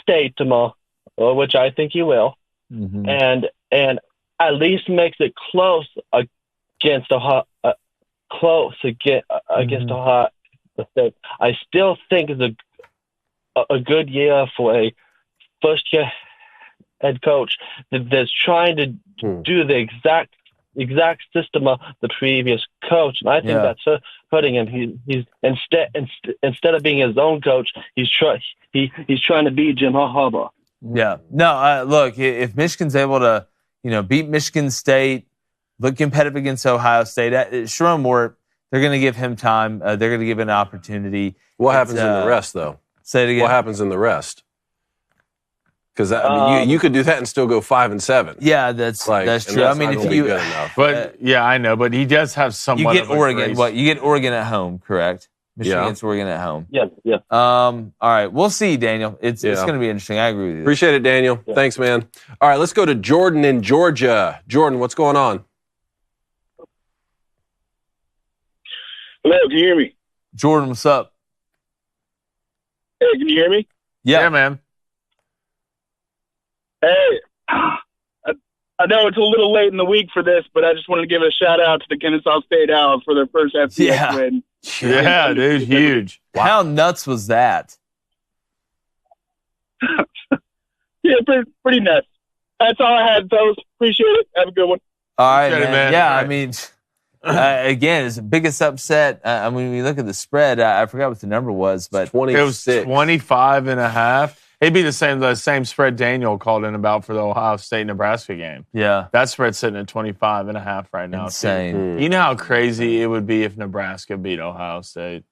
State tomorrow, which I think he will, and at least makes it close against Ohio State, I still think it's a good year for a first-year head coach that's trying to do the exact system of the previous coach, and I think that's hurting him. He's instead of being his own coach, he's trying to be Jim Harbaugh. Yeah. No. Look, if Michigan's able to, beat Michigan State, look competitive against Ohio State, Sharon Moore, they're going to give him time. They're going to give him an opportunity. What happens in the rest, though? Say it again. What happens in the rest? Because you could do that and still go 5-7. Yeah, that's true. I mean, if you, good enough. But I know. But he does have somewhat. You get Oregon. You get Oregon at home, correct? Michigan gets Oregon at home. Yeah. All right, we'll see, Daniel. It's going to be interesting. I agree with you. Appreciate it, Daniel. Yeah. Thanks, man. All right, let's go to Jordan in Georgia. Jordan, what's going on? Hello, can you hear me? Jordan, what's up? Hey, can you hear me? Yeah, man. Hey, I know it's a little late in the week for this, but I just wanted to give a shout out to the Kennesaw State Owls for their first FCS win. Yeah, dude, huge. Wow. How nuts was that? Yeah, pretty nuts. That's all I had, fellas. Appreciate it. Have a good one. All right, Appreciate man. it, man. Yeah, All right. I mean, again, it's the biggest upset. I mean, when you look at the spread, I forgot what the number was, but 26. It was 25.5. It'd be the same spread Daniel called in about for the Ohio State-Nebraska game. Yeah. That spread's sitting at 25.5 right now. Insane. You know how crazy it would be if Nebraska beat Ohio State?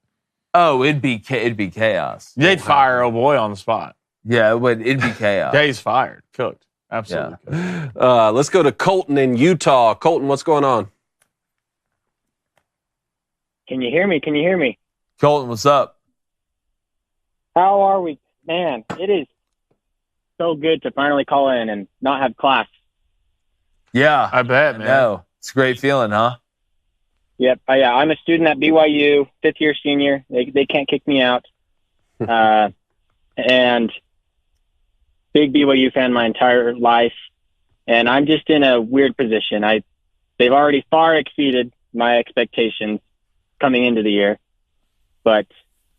Oh, it'd be chaos. They'd fire old boy on the spot. Yeah, it'd be chaos. Yeah, he's fired. Cooked. Absolutely cooked. Let's go to Colton in Utah. Colton, what's going on? Can you hear me? Can you hear me? Colton, what's up? How are we? Man, it is so good to finally call in and not have class. Yeah. I bet, man. No, it's a great feeling, huh? Yep. Yeah, I'm a student at BYU, fifth-year senior. They can't kick me out. And big BYU fan my entire life. And I'm just in a weird position. They've already far exceeded my expectations coming into the year. But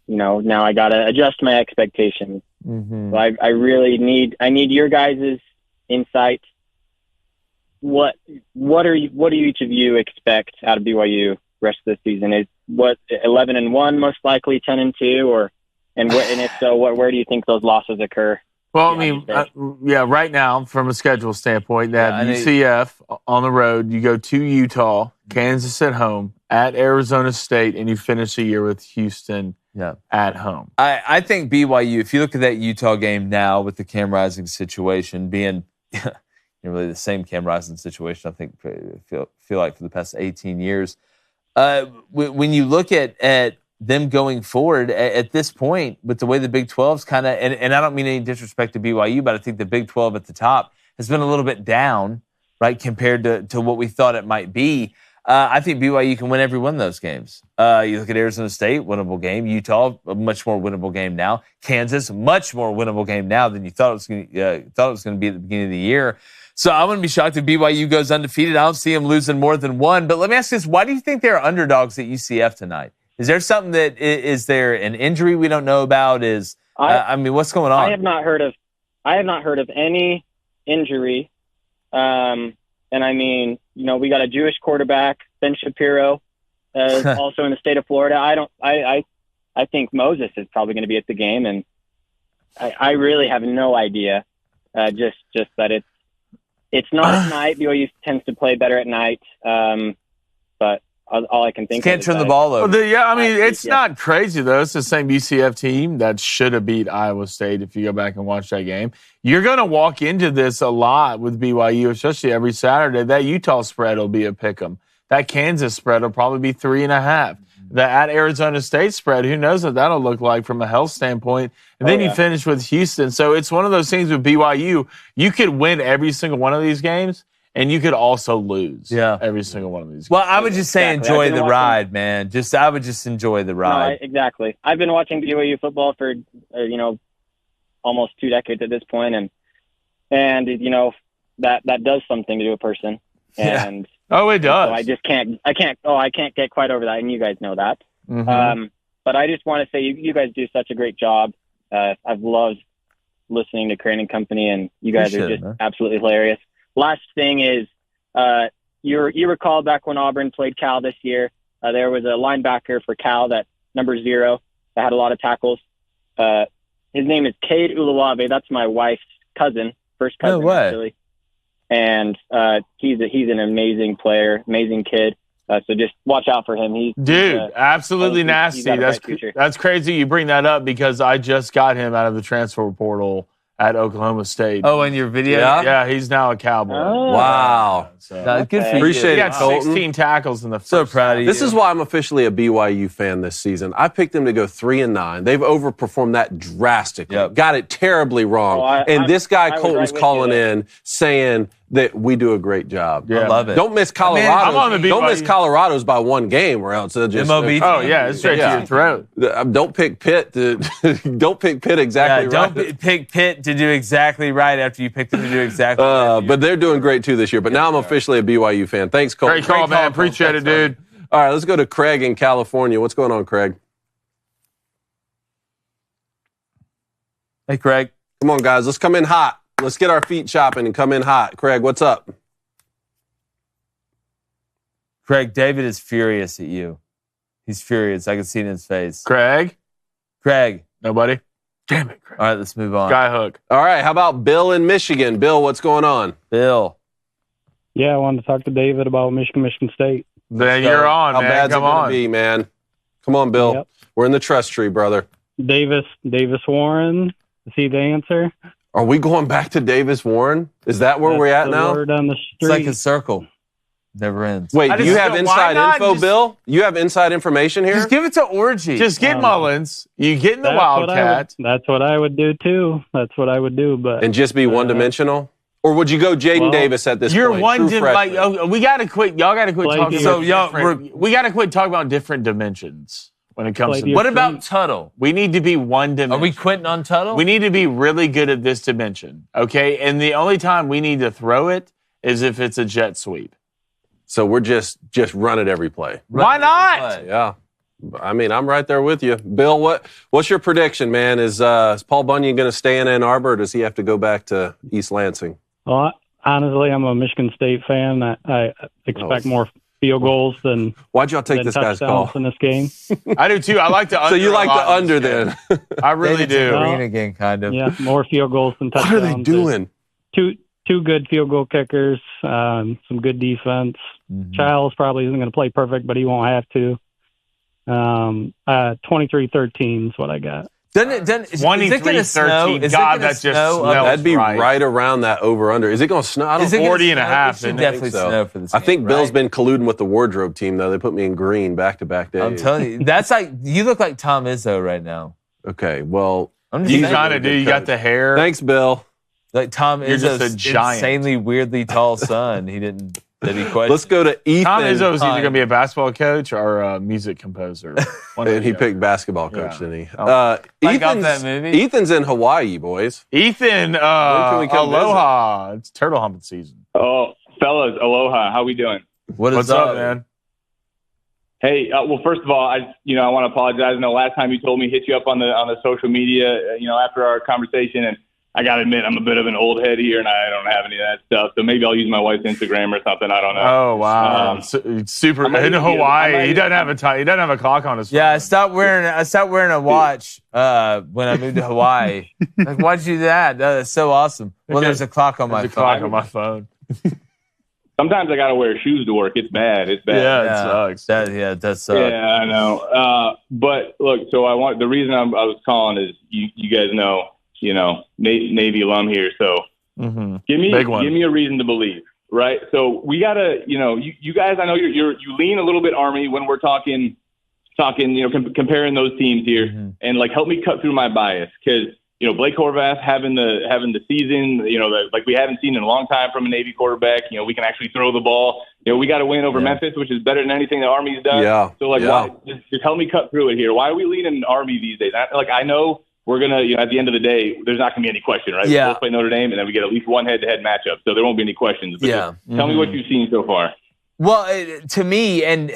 now I got to adjust my expectations. Mm-hmm. So I really need your guys' insight. What do each of you expect out of BYU rest of the season? Is 11-1 most likely, 10-2, and if so, where do you think those losses occur? Well, I mean, right now, from a schedule standpoint, they have UCF on the road. You go to Utah, Kansas at home, at Arizona State, and you finish the year with Houston at home. I think BYU, if you look at that Utah game now with the Cam Rising situation being really the same Cam Rising situation, I think, feel like for the past 18 years, when you look at them going forward at this point with the way the Big 12's kind of, and I don't mean any disrespect to BYU, but I think the Big 12 at the top has been a little bit down, right, compared to what we thought it might be. I think BYU can win every one of those games. You look at Arizona State, winnable game. Utah, a much more winnable game now. Kansas, much more winnable game now than you thought it was going to be at the beginning of the year. So I'm going to be shocked if BYU goes undefeated. I don't see them losing more than one. But let me ask this: why do you think they're underdogs at UCF tonight? Is there something that is there an injury we don't know about? I mean, what's going on? I have not heard of any injury. And I mean, we got a Jewish quarterback, Ben Shapiro, also in the state of Florida. I think Moses is probably going to be at the game, and I really have no idea. Just that it's not at night. BYU tends to play better at night. But all I can think can't of turn the ball over. It's not crazy, though. It's the same UCF team that should have beat Iowa State if you go back and watch that game. You're going to walk into this a lot with BYU, especially every Saturday. That Utah spread will be a pick'em. That Kansas spread will probably be 3.5. The at Arizona State spread, who knows what that'll look like from a health standpoint. And then you finish with Houston. So it's one of those things with BYU. You could win every single one of these games, and you could also lose every single one of these games. Well, I would just say enjoy the ride, man. I would just enjoy the ride. No, exactly. I've been watching BYU football for, almost 2 decades at this point, and that does something to a person. And it does. So I can't get quite over that, and you guys know that. Mm-hmm. But I just want to say you guys do such a great job. I've loved listening to Crain and Company, and you guys are just absolutely hilarious. Last thing is, you recall back when Auburn played Cal this year, there was a linebacker for Cal, that number 0, that had a lot of tackles. His name is Cade Uluwave. That's my wife's cousin, first cousin, no way. Actually. And he's an amazing player, amazing kid. So just watch out for him. Absolutely nasty. That's crazy you bring that up, because I just got him out of the transfer portal at Oklahoma State. Oh, in your video? Yeah, he's now a Cowboy. Oh. Wow. Good for you. Appreciate he it, got Colton. 16 tackles in the first So proud of you. This is why I'm officially a BYU fan this season. I picked them to go 3-9. They've overperformed that drastically. Got it terribly wrong. Oh, This guy Colton's calling in saying that we do a great job. I love it. Don't miss Colorado. I'm on the beat, don't miss buddy. Colorado's by one game, or else they'll just. MLB. Oh yeah, it's straight to your throat. Don't pick Pitt. Don't pick Pitt exactly right. Don't pick Pitt to do exactly right after you pick them to do exactly right. But they're doing great too this year. But now I'm officially a BYU fan. Thanks, Cole. Great call, man. Appreciate it, dude. All right, let's go to Craig in California. What's going on, Craig? Hey, Craig. Come on, guys. Let's come in hot. Let's get our feet chopping and come in hot. Craig, what's up? Craig, David is furious at you. He's furious. I can see it in his face. Craig? Nobody? Damn it, Craig. All right, let's move on. Skyhook. All right, how about Bill in Michigan? Bill, what's going on? Bill. Yeah, I wanted to talk to David about Michigan State. Then you're on, How man. bad's Come it gonna on. be, man? Come on, Bill. Yep. We're in the trust tree, brother. Davis Warren. Is he the answer? Are we going back to Davis Warren? Is that where we're at the now? word on the It's street. like a circle. Never ends. Wait, I do just you have don't- why inside not info, just- Bill? You have inside information here? Just give it to Orgy. Just get Mullins. You get in the That's what I Wildcat. that's what I would do too. That's what I would do. But And just be one-dimensional? Or would you go Jaden well, Davis at this You're point? one True like freshman. we gotta quit. Y'all gotta quit Play talking. the- So y'all- we gotta quit talking about different dimensions when it comes Play to. the- What about Tuttle? We need to be one dimension. Are we quitting on Tuttle? We need to be really good at this dimension, okay? And the only time we need to throw it is if it's a jet sweep. So we're just run it every play. Why not? Yeah. I mean, I'm right there with you. Bill, what's your prediction, man? Is Paul Bunyan going to stay in Ann Arbor, or does he have to go back to East Lansing? well, honestly, I'm a Michigan State fan. I expect more field goals than Why'd y'all take this guy's call? touchdowns in this game. I do too. I like the under. So you like a lot the in this under game. then? I really do. Green again, kind of. Yeah, more field goals than What touchdowns. are they doing? Two good field goal kickers, some good defense. Childs probably isn't going to play perfect, but he won't have to. 23-13 is what I got. Is it going to snow? 23-13. Is God, it that gonna just snow? smells That'd be right. right around that over-under. Is it going to snow? I don't Is it gonna 40 and a snow? half, It should isn't it? definitely think so. snow for this I game, think Bill's right? been colluding with the wardrobe team, though. They put me in green back-to-back days. I'm telling you, that's like you look like Tom Izzo right now. Okay, well, I'm just You saying. kind of do. You got the hair. thanks, Bill. Like Tom You're just Izzo's a giant. insanely weirdly tall son. He didn't. Did he question? Let's go to Ethan. Tom Izzo is either going to be a basketball coach or a music composer. One or And he the picked other. basketball coach, Yeah. didn't he? Oh. Like off that movie? Ethan's in Hawaii, boys. Ethan, can we come aloha. It's turtle humping season. Oh, fellas, aloha. How we doing? What's up, man? Hey, well, first of all, I want to apologize. I know last time you told me hit you up on the social media, after our conversation, and I got to admit I'm a bit of an old head here, and I don't have any of that stuff. So maybe I'll use my wife's Instagram or something. I don't know. Oh wow, super I'm ready in to Hawaii. deal. He doesn't have he doesn't have a clock on his phone. Yeah, I stopped wearing a watch when I moved to Hawaii. Like, why'd you do that? That's so awesome. Well, there's a clock on my There's a phone. clock on my phone. Sometimes I got to wear shoes to work. It's bad. It's bad. Yeah, it sucks. That does suck. Yeah, I know. But look, so the reason I was calling is you guys know, Navy alum here. So give me a reason to believe, right? So we gotta, you guys, I know you lean a little bit Army when we're talking, comparing those teams here, and like help me cut through my bias because Blake Horvath having the season, like we haven't seen in a long time from a Navy quarterback. We can actually throw the ball. We got to win over Memphis, which is better than anything the Army's done. Yeah. So why, just help me cut through it here. Why are we leaning Army these days? I know we're gonna, at the end of the day, there's not gonna be any question, right? Yeah. We both play Notre Dame, and then we get at least one head-to-head matchup, so there won't be any questions. But Yeah. just tell me what you've seen so far. Well, to me, and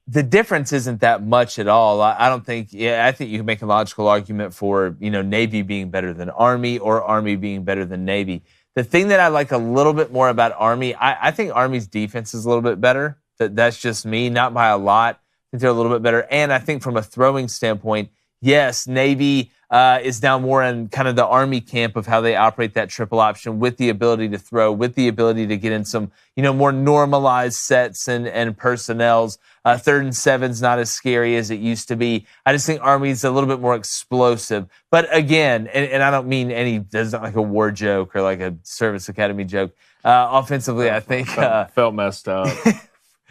the difference isn't that much at all. I don't think. I think you can make a logical argument for Navy being better than Army or Army being better than Navy. The thing that I like a little bit more about Army, I think Army's defense is a little bit better. That's just me, not by a lot. I think they're a little bit better, and I think from a throwing standpoint, yes, Navy is now more in kind of the Army camp of how they operate that triple option with the ability to throw, with the ability to get in some, more normalized sets and personnels. 3rd and 7's not as scary as it used to be. I just think Army's a little bit more explosive. But again, and I don't mean there's not like a war joke or like a service academy joke. Offensively, I think felt messed up.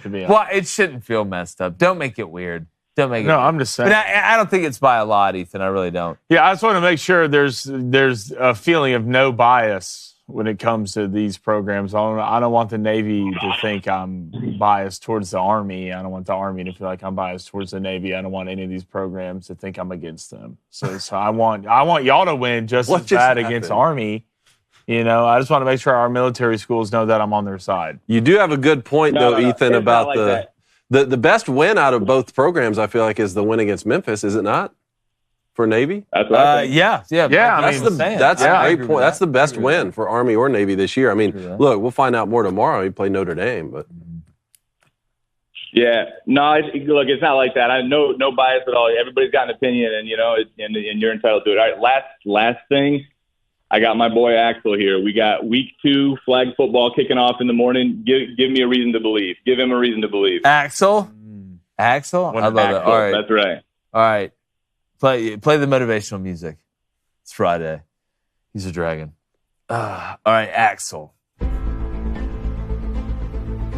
To be honest. Well, it shouldn't feel messed up. Don't make it weird. Don't make it. No, I'm just saying. But I don't think it's by a lot, Ethan. I really don't. Yeah, I just want to make sure there's a feeling of no bias when it comes to these programs. I don't want the Navy to think I'm biased towards the Army. I don't want the Army to feel like I'm biased towards the Navy. I don't want any of these programs to think I'm against them. So I want y'all to win just as bad against Army. You know, I just want to make sure our military schools know that I'm on their side. You do have a good point, Ethan, about the best win out of both programs, I feel like, is the win against Memphis, is it not? For Navy? That's what I think. Yeah. That's a great point. That's the best win for Army or Navy this year. I mean, look, we'll find out more tomorrow. You play Notre Dame, but yeah, no, look, it's not like that. I no bias at all. Everybody's got an opinion, and and you're entitled to it. All right, last thing, I got my boy Axel here. We got week 2 flag football kicking off in the morning. Give me a reason to believe. Give him a reason to believe. Axel, I love it. All right, that's right. All right. Play the motivational music. It's Friday. He's a dragon. All right, Axel.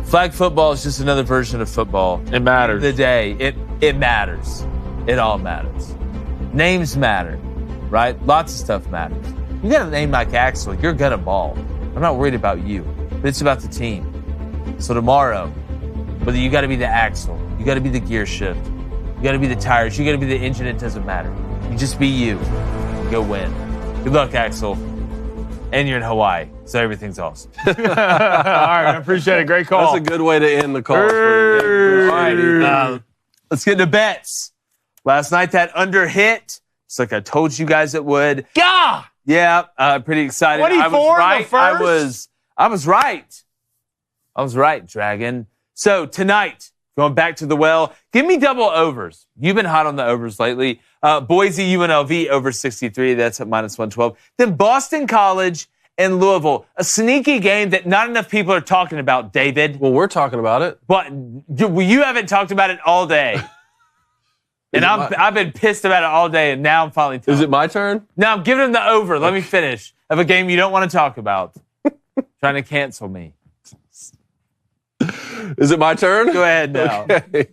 Flag football is just another version of football. It matters. The day, it matters. It all matters. Names matter, right? Lots of stuff matters. You got a name like Axel, you're gonna ball. I'm not worried about you, but it's about the team. So tomorrow, whether you got to be the axle, you got to be the gear shift, you got to be the tires, you got to be the engine, it doesn't matter. You just be you. Go win. Good luck, Axel. And you're in Hawaii, so everything's awesome. All right, I appreciate it. Great call. That's a good way to end the call. All right, let's get into bets. Last night, that under hit. It's like I told you guys it would. Gah! Yeah, pretty excited. 24 I was right. the first? I was right. I was right, Dragon. So tonight, going back to the well, give me double overs. You've been hot on the overs lately. Boise, UNLV over 63. That's at -112. Then Boston College and Louisville. A sneaky game that not enough people are talking about, David. Well, we're talking about it. But you haven't talked about it all day. And I've been pissed about it all day, and now I'm finally talking. Is it my turn? No, I'm giving him the over. Let me finish. Of a game you don't want to talk about. Trying to cancel me. Is it my turn? Go ahead now. Okay.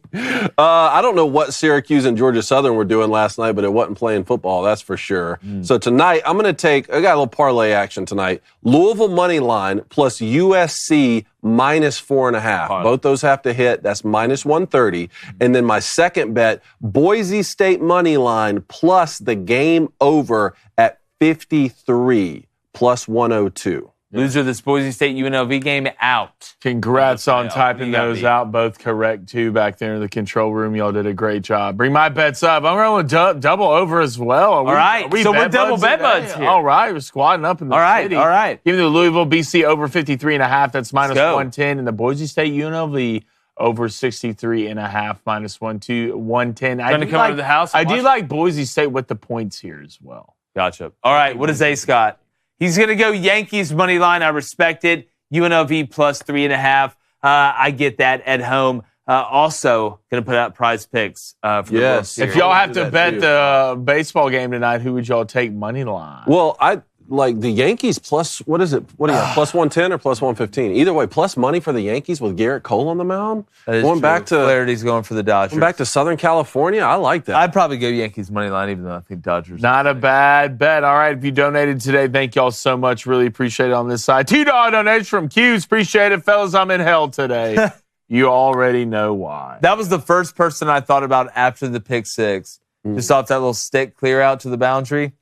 I don't know what Syracuse and Georgia Southern were doing last night, but it wasn't playing football, that's for sure. So tonight, I got a little parlay action tonight. Louisville money line plus USC -4.5. Both those have to hit. That's -130. And then my second bet, Boise State money line plus the game over at 53 plus 102. Loser this Boise State UNLV game out. Congrats on typing those out. Both correct, too, back there in the control room. Y'all did a great job. Bring my bets up. I'm going with double over as well. All right. So we're double bet buds here. All right. We're squatting up in the city. All right. Give me the Louisville BC over 53.5. That's -110. And the Boise State UNLV over 63.5, -110. Trying to come out of the house? I do like Boise State with the points here as well. Gotcha. All right. What does Ace got? He's going to go Yankees money line. I respect it. UNLV plus 3.5. I get that at home. Also, going to put out PrizePicks for the World Series. If y'all have to bet the baseball game tonight, who would y'all take money line? Well, I like the Yankees plus, what is it? What do you have? Plus 110 or plus 115? Either way, plus money for the Yankees with Garrett Cole on the mound. Going back to Flaherty's going for the Dodgers. Going back to Southern California. I like that. I'd probably go Yankees money line, even though I think Dodgers. Not a bad bet. All right, if you donated today, thank y'all so much. Really appreciate it on this side. $2 donation from Q's. Appreciate it, fellas. I'm in hell today. You already know why. That was the first person I thought about after the pick six. Just off that little stick clear out to the boundary.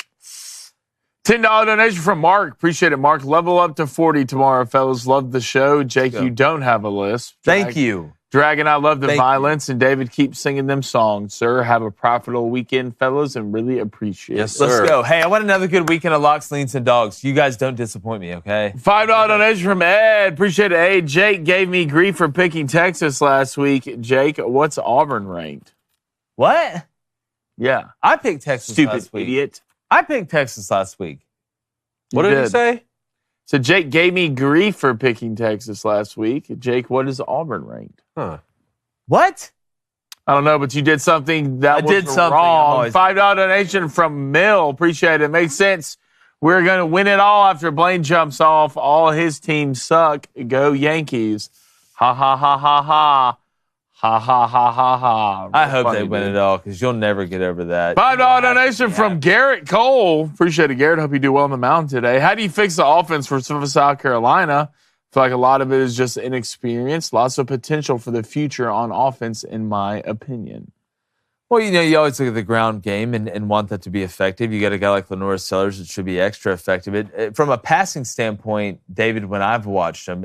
$10 donation from Mark. Appreciate it, Mark. Level up to 40 tomorrow, fellas. Love the show. Jake, you don't have a list. Thank you. Dragon, I love the violence, and David keeps singing them songs. Sir, have a profitable weekend, fellas, and really appreciate it. Yes, sir. Let's go. Hey, I want another good weekend of locks, leans, and dogs. You guys don't disappoint me, okay? $5 donation from Ed. Appreciate it. Hey, Jake gave me grief for picking Texas last week. Jake, what's Auburn ranked? What? Yeah. I picked Texas Stupid last week. idiot. I picked Texas last week. What did he say? So Jake gave me grief for picking Texas last week. Jake, what is Auburn ranked? Huh. What? I don't know, but you did something that was something wrong. $5 donation from Mill. Appreciate it. Makes sense. We're going to win it all after Blaine jumps off. All his teams suck. Go Yankees. Ha, ha, ha, ha, ha. Ha, ha, ha, ha, ha. I hope Funny, they win dude. it all because you'll never get over that. $5 donation from Garrett Cole. Appreciate it, Garrett. Hope you do well on the mound today. How do you fix the offense for South Carolina? I feel like a lot of it is just inexperience. Lots of potential for the future on offense, in my opinion. Well, you always look at the ground game and want that to be effective. You got a guy like Lenore Sellers that should be extra effective. From a passing standpoint, David, when I've watched him,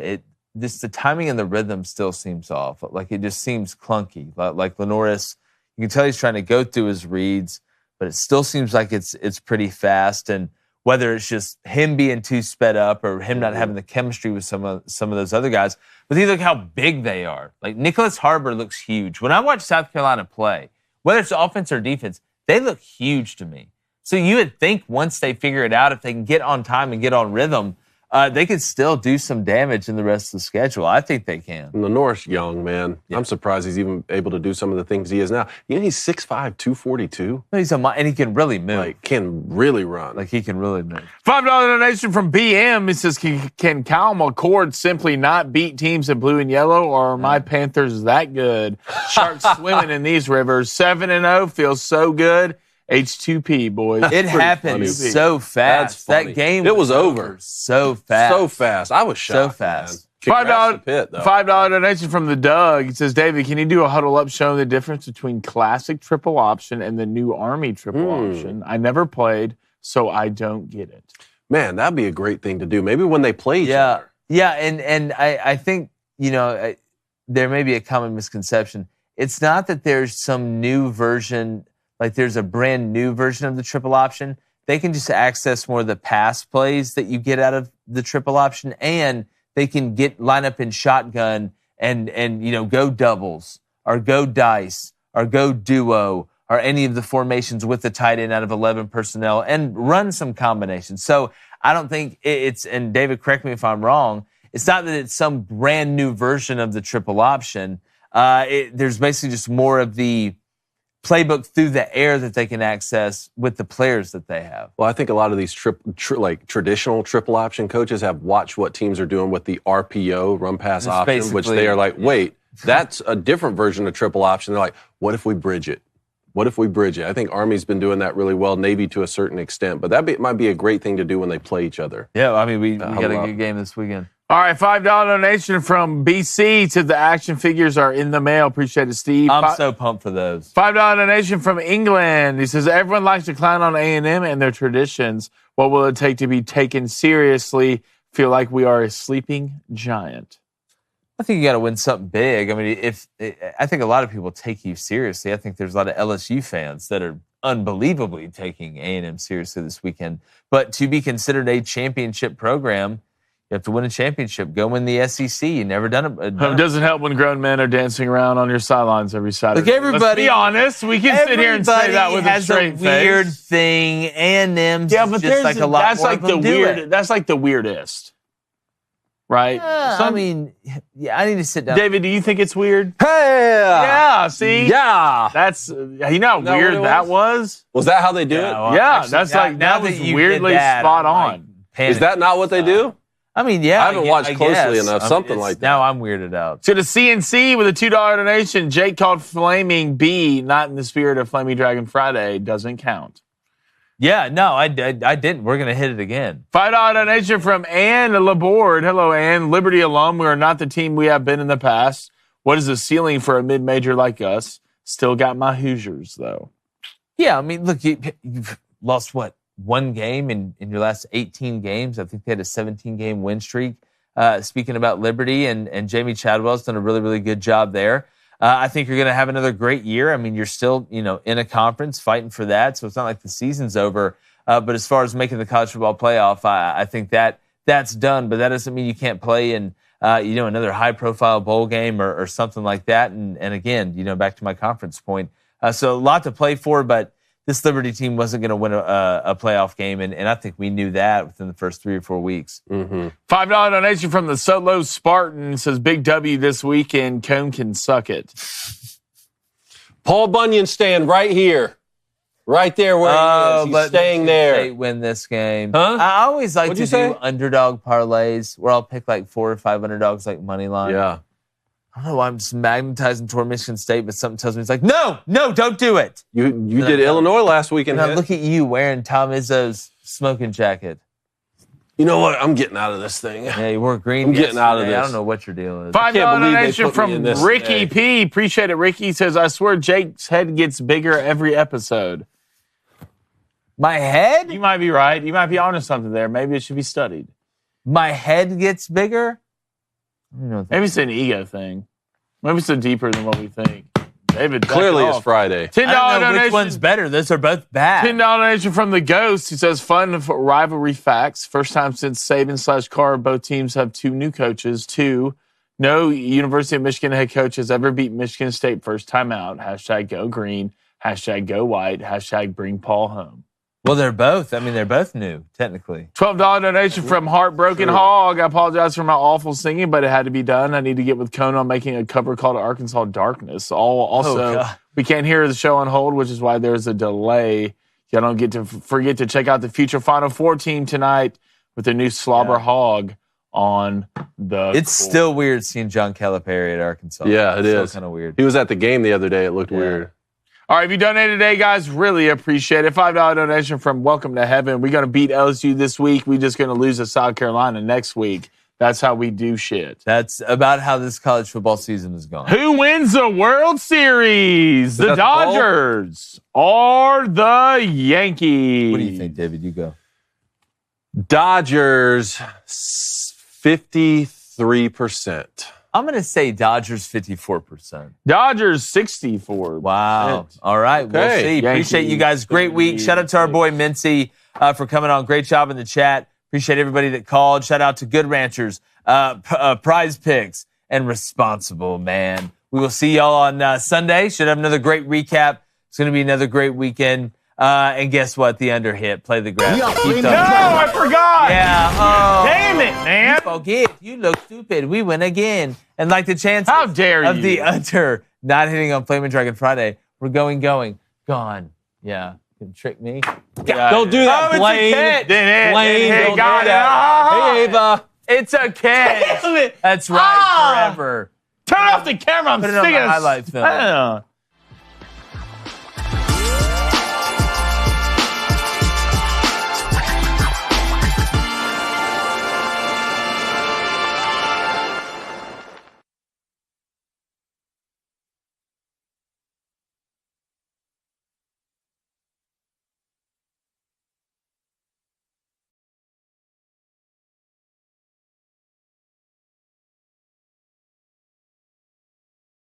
the timing and the rhythm still seems off. Like it just seems clunky. Like Lenoris, you can tell he's trying to go through his reads, but it still seems like it's pretty fast. And whether it's just him being too sped up or him not having the chemistry with some of those other guys, but then look how big they are. Like Nicholas Harbor looks huge. When I watch South Carolina play, whether it's offense or defense, they look huge to me. So you would think once they figure it out, if they can get on time and get on rhythm, they could still do some damage in the rest of the schedule. I think they can. Lenore's young, man. Yeah. I'm surprised he's even able to do some of the things he is now. He's 6'5", 242. And he can really move. Like, can really run. Like, he can really move. $5 donation from BM. It says, can Kyle McCord simply not beat teams in blue and yellow, or are my Panthers that good? Sharks swimming in these rivers. 7-0 feels so good. H2P, boys. It happened so fast. That game was over so fast. So fast. I was shocked. So fast. $5 donation from the Doug. He says, David, can you do a huddle up showing the difference between classic triple option and the new Army triple option? I never played, so I don't get it. Man, that'd be a great thing to do. Maybe when they play each other. Yeah, and I think, there may be a common misconception. It's not that there's some new version, like there's a brand new version of the triple option. They can just access more of the pass plays that you get out of the triple option, and they can line up in shotgun and go doubles or go dice or go duo or any of the formations with the tight end out of 11 personnel and run some combinations. So I don't think it's, and David, correct me if I'm wrong, it's not that it's some brand new version of the triple option. There's basically just more of the playbook through the air that they can access with the players that they have. Well, I think a lot of these traditional triple option coaches have watched what teams are doing with the RPO, run pass option, which they are like, wait, that's a different version of triple option. They're like, what if we bridge it? What if we bridge it? I think Army's been doing that really well, Navy to a certain extent, but might be a great thing to do when they play each other. Yeah, I mean, we got a good game this weekend. All right, $5 donation from BC to the action figures are in the mail. Appreciate it, Steve. I'm so pumped for those. $5 donation from England. He says, everyone likes to clown on A&M and their traditions. What will it take to be taken seriously? Feel like we are a sleeping giant. I think you got to win something big. I mean, I think a lot of people take you seriously. I think there's a lot of LSU fans that are unbelievably taking A&M seriously this weekend. But to be considered a championship program, you have to win a championship. Go win the SEC. You've never done it. It doesn't help when grown men are dancing around on your sidelines every Saturday. Look, everybody, let's be honest. We can sit here and say that with a straight face. Weird thing. A&M's but just like a lot that's more like of them the weird. That's like the weirdest, right? I mean, I need to sit down. David, do you think it's weird? Hey, yeah. See, yeah. That's how weird that was. Was that how they do it? Well, actually, that's that was weirdly spot on. Is that not what they do? I mean, yeah. I haven't watched closely enough. Something like that. Now I'm weirded out. So the CNC with a $2 donation, Jake called Flaming B, not in the spirit of Flaming Dragon Friday, doesn't count. Yeah, no, I didn't. We're going to hit it again. $5 donation from Ann Laborde. Hello, Ann. Liberty alum. We are not the team we have been in the past. What is the ceiling for a mid-major like us? Still got my Hoosiers, though. Yeah, I mean, look, you've lost what? One game in your last 18 games. I think they had a 17-game win streak. Speaking about Liberty, and Jamie Chadwell's done a really, really good job there. I think you're going to have another great year. I mean, you're still, in a conference fighting for that, so it's not like the season's over. But as far as making the college football playoff, I think that's done. But that doesn't mean you can't play in, another high-profile bowl game or something like that. And again, back to my conference point. So a lot to play for, but this Liberty team wasn't going to win a playoff game, and I think we knew that within the first 3 or 4 weeks. $5 donation from the Solo Spartan says, Big W this weekend, Cone can suck it. Paul Bunyan stand right here. Right there where he is. He's staying there. They win this game. Huh? I always like to do underdog parlays where I'll pick like 4 or 5 underdogs like money line. Yeah. I don't know why I'm just magnetizing toward Michigan State, but something tells me it's like, no, don't do it. You did Illinois last weekend. And look at you wearing Tom Izzo's smoking jacket. You know what? I'm getting out of this thing. Yeah, you wore green. I'm getting out of this. I don't know what your deal is. $5 donation from Ricky P. Appreciate it. Ricky says, I swear Jake's head gets bigger every episode. My head? You might be right. You might be onto something there. Maybe it should be studied. My head gets bigger? Maybe it's an ego thing. Maybe it's deeper than what we think. David, clearly it's Friday. $10 donation. Which one's better? Those are both bad. $10 donation from the Ghost. He says, fun for rivalry facts. First time since Saban / both teams have 2 new coaches. 2, no University of Michigan head coach has ever beat Michigan State first time out. # go green. # go white. # bring Paul home. Well, they're both new, technically. $12 donation from Heartbroken Hog. I apologize for my awful singing, but it had to be done. I need to get with Conan on making a cover called Arkansas Darkness. Also, we can't hear the show on hold, which is why there's a delay. Y'all don't get to forget to check out the future Final Four team tonight with the new Slobber Hog on the It's still weird seeing John Calipari at Arkansas. Yeah, it is. Kind of weird. He was at the game the other day. It looked weird. All right, if you donated today, guys, really appreciate it. $5 donation from Welcome to Heaven. We're going to beat LSU this week. We're just going to lose to South Carolina next week. That's how we do shit. That's about how this college football season is going. Who wins the World Series? The Dodgers or the Yankees? What do you think, David? You go. Dodgers, 53%. I'm going to say Dodgers 54%. Dodgers 64%. Wow. All right. We'll see. Appreciate you guys. Great week. Shout out to our boy Mincy for coming on. Great job in the chat. Appreciate everybody that called. Shout out to Good Ranchers, PrizePicks, and Responsible Man. We will see y'all on Sunday. Should have another great recap. It's going to be another great weekend. And guess what? The under hit. Play the graph. No, I forgot. Yeah. Oh, damn it, man. You forget. You look stupid. We win again. And like the chances How dare of you. the under not hitting on Flaming Dragon Friday, we're gone. Yeah. You can trick me. Don't do that, Blaine. Blaine, Hey, don't got do it. that. Hey, Ava. It's a catch. That's right. Forever. Turn off the camera. I'm Put it on singing the highlight film.